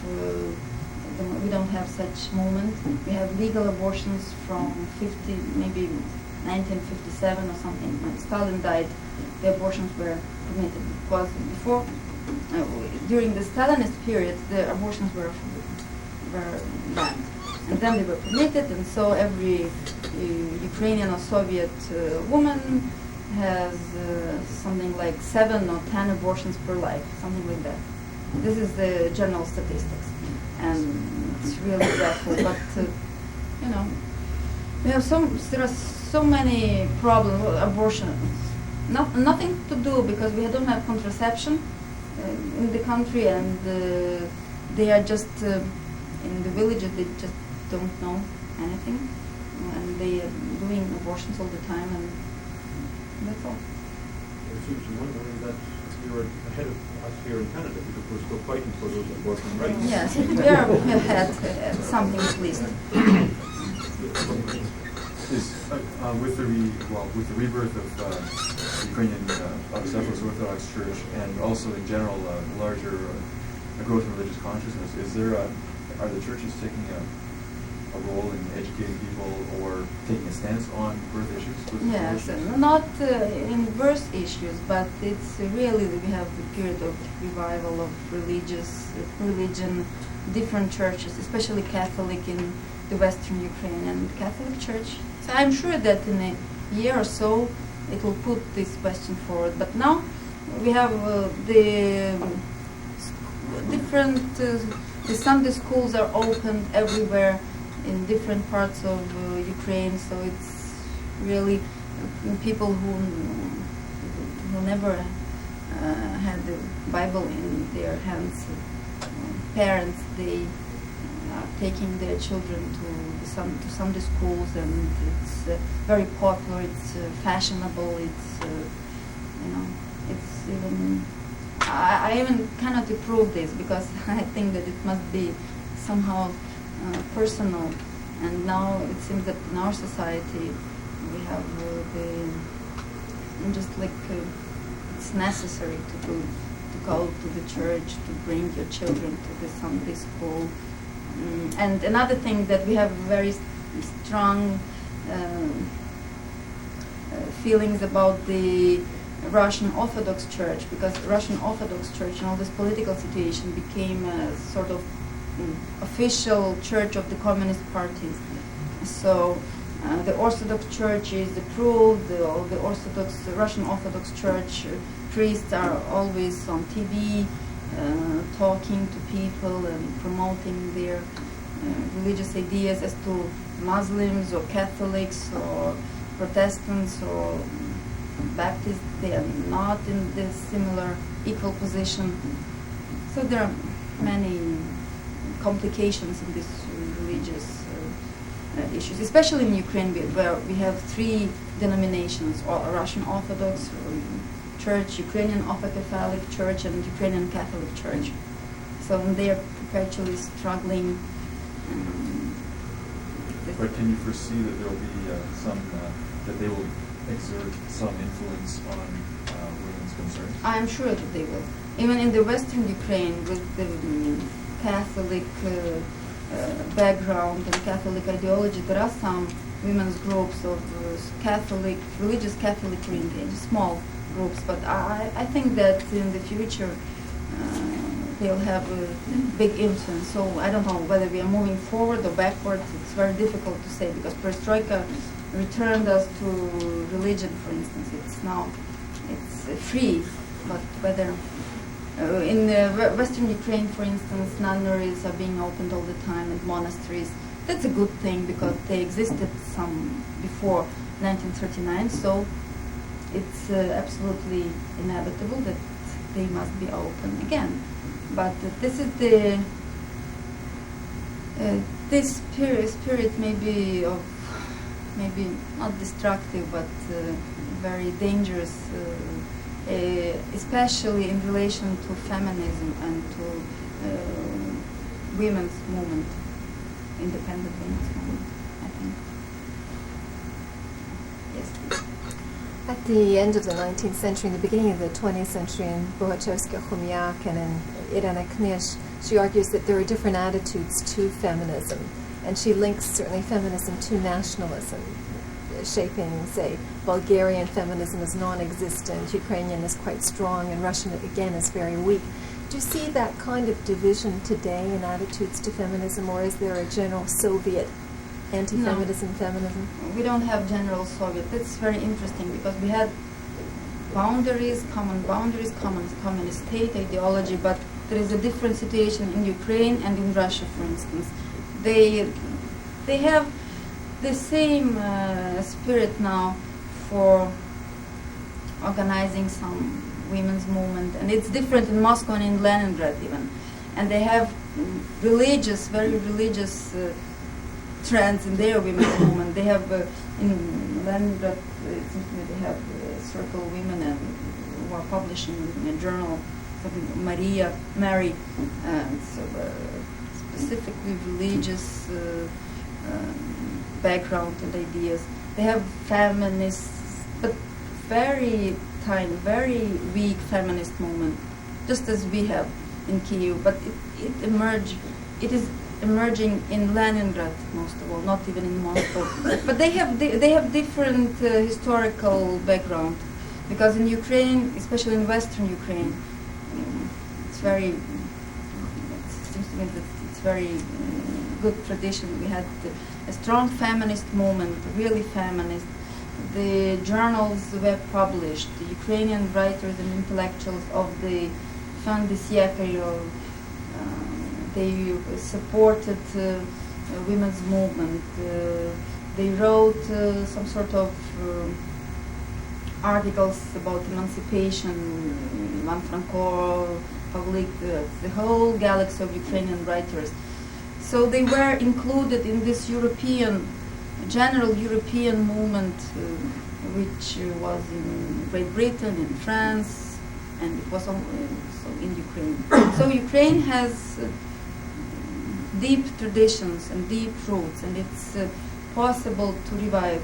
We don't have such movement. We have legal abortions from maybe 1957 or something. When Stalin died, the abortions were permitted. Because before, during the Stalinist period, the abortions were banned. And then they were permitted, and so every Ukrainian or Soviet woman has something like 7 or 10 abortions per life, something like that. This is the general statistics. And it's really dreadful, but there are so many problems with abortion. Nothing to do because we don't have contraception in the country, and they are just in the villages. They just don't know anything, and they are doing abortions all the time, and that's all. It seems to wonder that you're ahead of us here in Canada because we're still fighting for those abortion rights. Yes, we are ahead at something at least. With the rebirth of Ukrainian Orthodox Orthodox Church, and also in general larger growth in religious consciousness, are the churches taking a role in educating people or taking a stance on birth issues? Yes, not in birth issues, but it's really we have the period of revival of religion, different churches, especially Catholic in the Western Ukraine and Catholic Church. So I'm sure that in a year or so it will put this question forward. But now we have the different, the Sunday schools are opened everywhere in different parts of Ukraine, so it's really people who never had the Bible in their hands. Parents, they are taking their children to Sunday schools, and it's very popular. It's fashionable. It's it's even. I even cannot approve this because I think that it must be somehow personal, and now it seems that in our society we have it's necessary to go to the church, to bring your children to the Sunday school. And another thing that we have very strong feelings about the Russian Orthodox Church, because the Russian Orthodox Church in all this political situation became a sort of official church of the Communist Party. So the Orthodox Church is approved, the Russian Orthodox Church priests are always on TV talking to people and promoting their religious ideas. As to Muslims or Catholics or Protestants or Baptists, they are not in this similar equal position. So there are many complications in these religious issues, especially in Ukraine, where we have 3 denominations: Russian Orthodox Church, Ukrainian Orthocatholic Church, and Ukrainian Catholic Church. So they are perpetually struggling. But can you foresee that there will be that they will exert some influence on women's concerns? I am sure that they will. Even in the Western Ukraine, with the Catholic background and Catholic ideology, there are some women's groups of religious Catholic oriented, small groups. But I think that in the future they'll have a big influence. So I don't know whether we are moving forward or backwards. It's very difficult to say because Perestroika returned us to religion, for instance. It's free, but whether in Western Ukraine, for instance, nunneries are being opened all the time and monasteries. That's a good thing because they existed some before 1939. So it's absolutely inevitable that they must be open again. But this is the this spirit maybe not destructive, but very dangerous, especially in relation to feminism and to women's movement, independent women's movement, I think. Yes, please. At the end of the 19th century and the beginning of the 20th century, in Bohachowska-Chomiak and in Irena Knish, she argues that there are different attitudes to feminism, and she links certainly feminism to nationalism, shaping, say, Bulgarian feminism is non-existent, Ukrainian is quite strong, and Russian, again, is very weak. Do you see that kind of division today in attitudes to feminism, or is there a general Soviet anti-feminism, feminism? We don't have general Soviet. That's very interesting because we had boundaries, common communist state ideology, but there is a different situation in Ukraine and in Russia, for instance. They have the same spirit now for organizing some women's movement, and it's different in Moscow and in Leningrad even. And they have very religious trends in their women's movement. They have in Leningrad, it seems to me they have Circle Women and who are publishing in a journal, Mary, so specifically religious background and ideas. They have feminists, but very tiny, very weak feminist movement, just as we have in Kyiv. But it is emerging in Leningrad most of all, not even in Moscow. But they have different historical background, because in Ukraine, especially in Western Ukraine, it seems to me that it's very good tradition. We had a strong feminist movement, really feminist. The journals were published. The Ukrainian writers and intellectuals of the fin de siècle, they supported women's movement. They wrote some sort of articles about emancipation, Van Franco, Pavlychko, the whole galaxy of Ukrainian writers. So they were included in this general European movement, which was in Great Britain, in France, and it was also in Ukraine. So Ukraine has deep traditions and deep roots, and it's possible to revive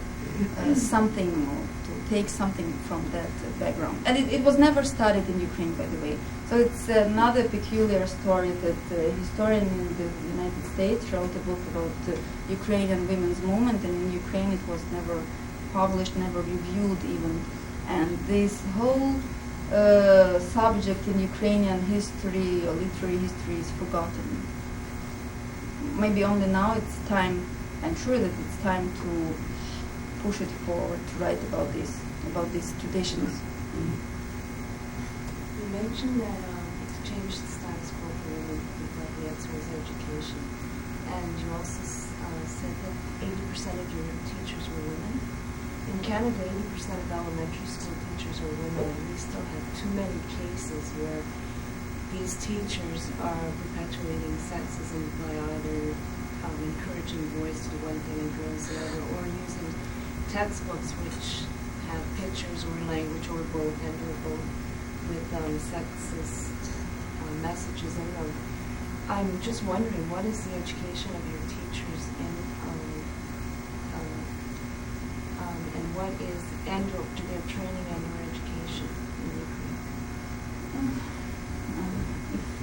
something or to take something from that background. And it was never studied in Ukraine, by the way. So it's another peculiar story that a historian in the United States wrote a book about Ukrainian women's movement, and in Ukraine it was never published, never reviewed even. And this whole subject in Ukrainian history or literary history is forgotten. Maybe only now it's time, I'm sure that it's time to push it forward, to write about these traditions. You mentioned that to change the status quo for women, the answer is education. And you also said that 80% of your teachers were women. In Canada, 80% of elementary school teachers are women, and we still have too many cases where these teachers are perpetuating sexism by either encouraging boys to do one thing and girls the other, or using textbooks which have pictures or language or both with sexist messages in them. I'm just wondering, what is the education of your teachers do they have training and or education in Ukraine?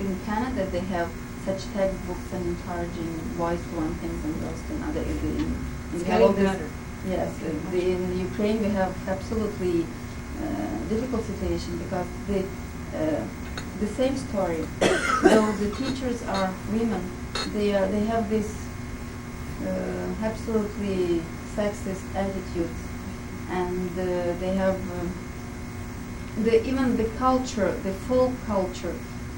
In Canada, they have such textbooks and encouraging boys to one thing and girls to another. In And It's we have all getting this- better. Yes, in Ukraine we have absolutely difficult situation because the same story. Though the teachers are women, they have this absolutely sexist attitudes, and they have even the culture, the folk culture,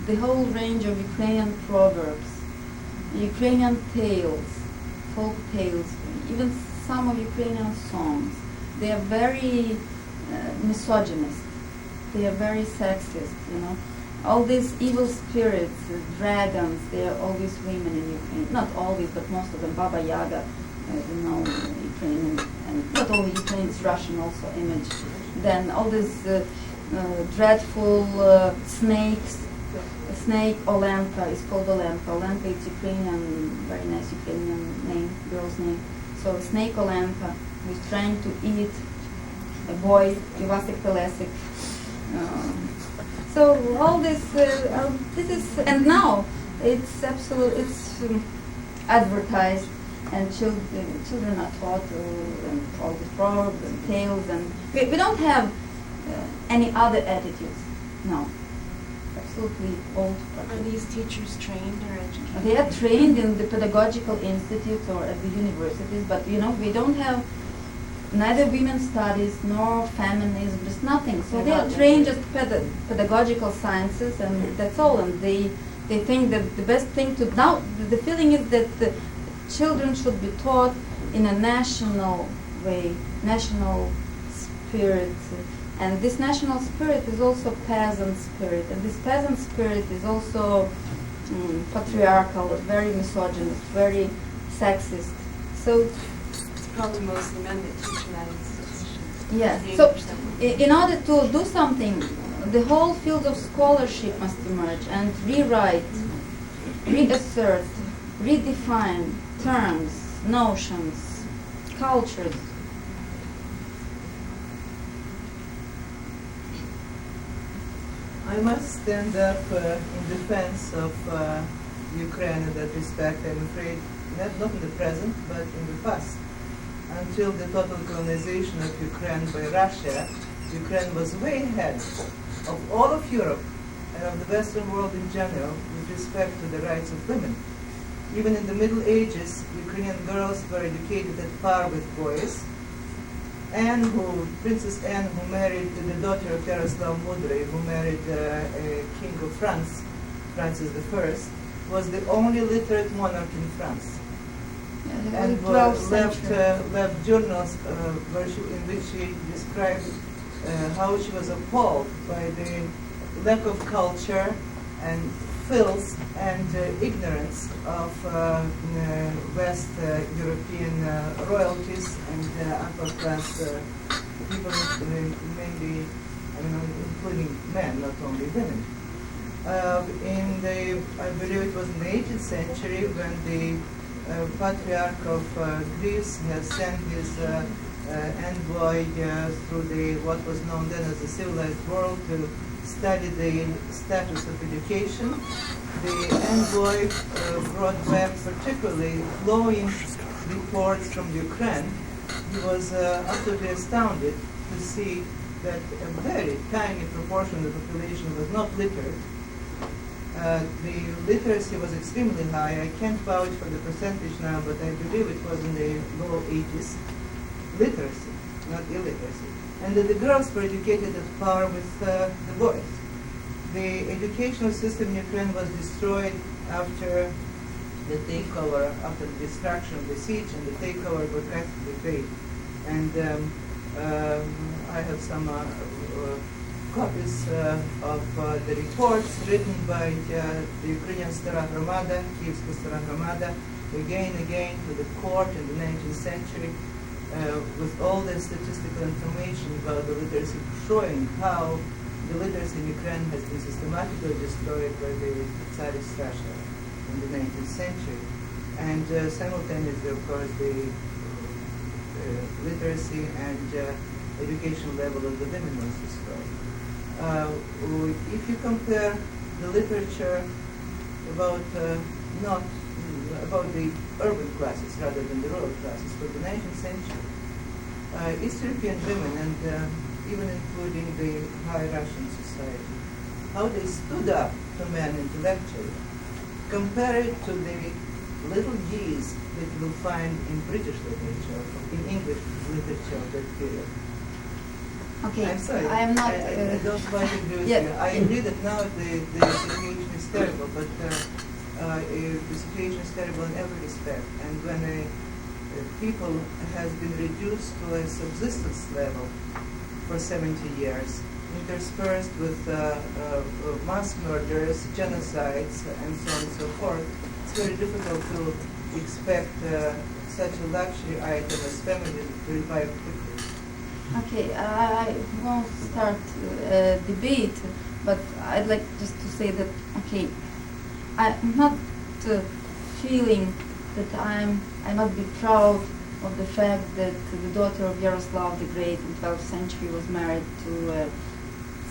the whole range of Ukrainian proverbs, Ukrainian tales, folk tales, even some of Ukrainian songs. They are very misogynist. They are very sexist, you know. All these evil spirits, dragons, they are always women in Ukraine. Not always, but most of them. Baba Yaga, you know, Ukrainian, and not only Ukrainian, it's Russian also image. Then all these dreadful snakes. Snake Olenka is called Olenka. Olenka is Ukrainian, very nice Ukrainian name, girl's name. So Snake Olenka was trying to eat a boy, Ivasik Pelesik. So all this is, and now it's advertised, and children are taught and all the proverbs and tales, and we don't have any other attitudes. No, absolutely old. Are these teachers trained or educated? They are trained in the pedagogical institutes or at the universities, but you know we don't have neither women's studies nor feminism, just nothing. So they are trained just pedagogical sciences, and that's all. And they think that the best thing to now the feeling is that the children should be taught in a national way, national spirit. And this national spirit is also peasant spirit, and this peasant spirit is also patriarchal, very misogynist, very sexist. So It's probably mostly men that teach in that institution. yes. 80% So women. in order to do something, the whole field of scholarship must emerge and rewrite, reassert, redefine terms, notions, cultures. I must stand up in defense of Ukraine in that respect, I'm afraid, not in the present, but in the past. Until the total colonization of Ukraine by Russia, Ukraine was way ahead of all of Europe and of the Western world in general with respect to the rights of women. Even in the Middle Ages, Ukrainian girls were educated at par with boys. Princess Anne, who married the daughter of Yaroslav Mudry, who married a king of France, Francis I, was the only literate monarch in France. And left journals in which she described how she was appalled by the lack of culture and filth and ignorance of West European royalties and upper class people, mainly, including men, not only women. I believe it was in the 18th century when the Patriarch of Greece has sent his envoy through what was known then as the civilized world to study the status of education. The envoy brought back particularly glowing reports from Ukraine. He was absolutely astounded to see that a very tiny proportion of the population was not literate. The literacy was extremely high. I can't vouch for the percentage now, but I believe it was in the low 80s. Literacy, not illiteracy. And that the girls were educated at par with the boys. The educational system in Ukraine was destroyed after the takeover, after the destruction of the siege, and the takeover was practically paid. And I have some copies of the reports written by the Ukrainian Stara Hromada, Kievska Stara Hromada, again and again to the court in the 19th century, with all the statistical information about the literacy, showing how the literacy in Ukraine has been systematically destroyed by the Tsarist Russia in the 19th century. And simultaneously, of course, the literacy and education level of the women was destroyed. If you compare the literature about about the urban classes rather than the rural classes. For the 19th century, East European women, and even including the high Russian society, how they stood up to men intellectually, compare it to the little G's that you will find in British literature, in English literature of that period. Okay, I'm sorry. I am not. I don't quite agree with yeah. you. I agree that now the situation is terrible, but the situation is terrible in every respect. And when people has been reduced to a subsistence level for 70 years, interspersed with mass murders, genocides, and so on and so forth, it's very difficult to expect such a luxury item as feminism to revive quickly. Okay, I won't start a debate, but I'd like just to say that, okay, I'm not feeling that I must be proud of the fact that the daughter of Yaroslav the Great in 12th century was married to,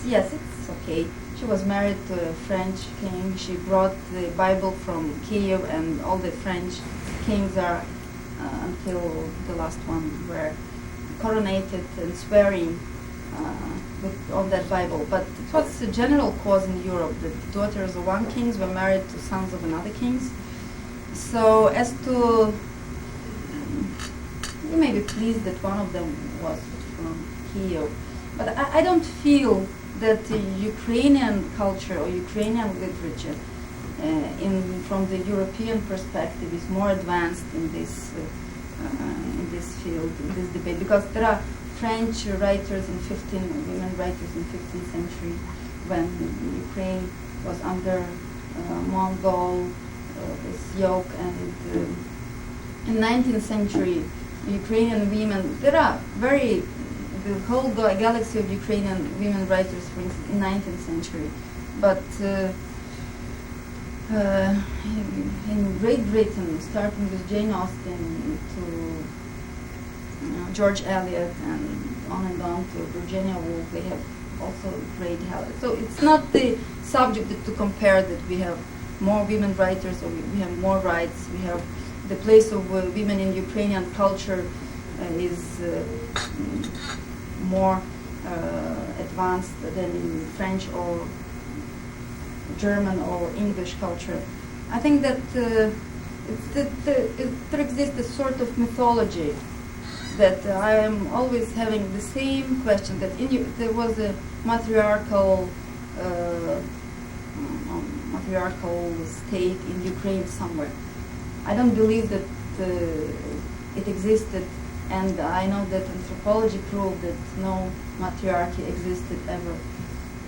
yes, it's okay, she was married to a French king. She brought the Bible from Kiev, and all the French kings are, until the last one, were coronated and swearing on that Bible. But it was a general cause in Europe that the daughters of one king were married to sons of another kings. So as to, you may be pleased that one of them was from Kiev, but I don't feel that the Ukrainian culture or Ukrainian literature from the European perspective is more advanced in this field, in this debate, because there are French writers women writers in 15th century, when Ukraine was under Mongol this yoke, and in 19th century Ukrainian women, there are the whole galaxy of Ukrainian women writers, for instance, in 19th century, but in Great Britain, starting with Jane Austen to George Eliot and on to Virginia Woolf, they have also great help. So it's not the subject to compare that we have more women writers or we have more rights. We have the place of women in Ukrainian culture is more advanced than in French or German or English culture. I think that there exists a sort of mythology that I am always having the same question, that there was a matriarchal state in Ukraine somewhere. I don't believe that it existed, and I know that anthropology proved that no matriarchy existed ever.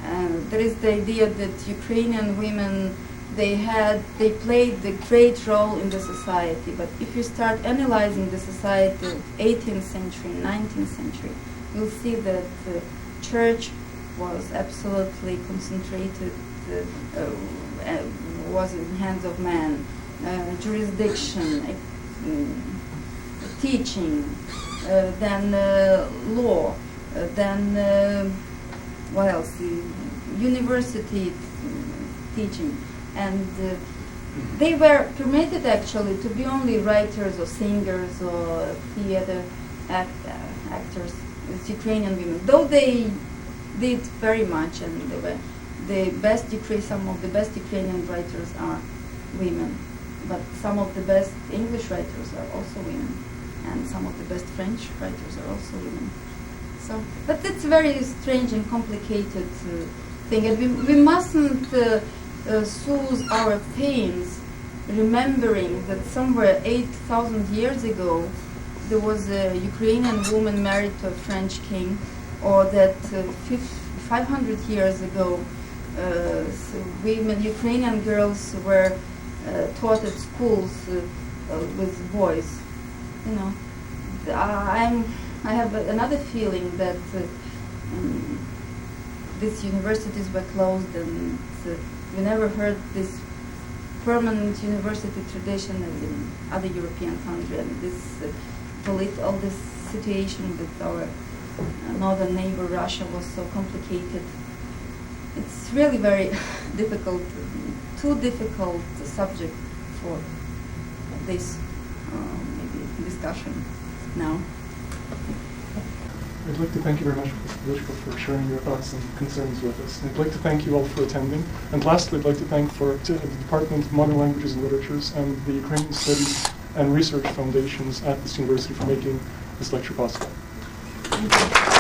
And there is the idea that Ukrainian women, they played the great role in the society, but if you start analyzing the society of 18th century, 19th century, you'll see that the church was absolutely concentrated, was in the hands of men. Jurisdiction, teaching, then law, then what else? University teaching, and they were permitted actually to be only writers or singers or theater actors as Ukrainian women, though they did very much, and they were the best some of the best Ukrainian writers are women, but some of the best English writers are also women, and some of the best French writers are also women. So, but it's a very strange and complicated thing, and we mustn't soothe our pains remembering that somewhere 8,000 years ago there was a Ukrainian woman married to a French king, or that 500 years ago Ukrainian girls were taught at schools with boys. You know, I have another feeling that these universities were closed, and we never heard this permanent university tradition as in other European countries, and this all this situation with our northern neighbor Russia was so complicated. It's really very difficult, too difficult subject for this maybe discussion now. I'd like to thank you very much, Professor Pavlychko, for sharing your thoughts and concerns with us. And I'd like to thank you all for attending. And lastly, I'd like to thank the Department of Modern Languages and Literatures and the Ukrainian Studies and Research Foundations at this university for making this lecture possible. Thank you.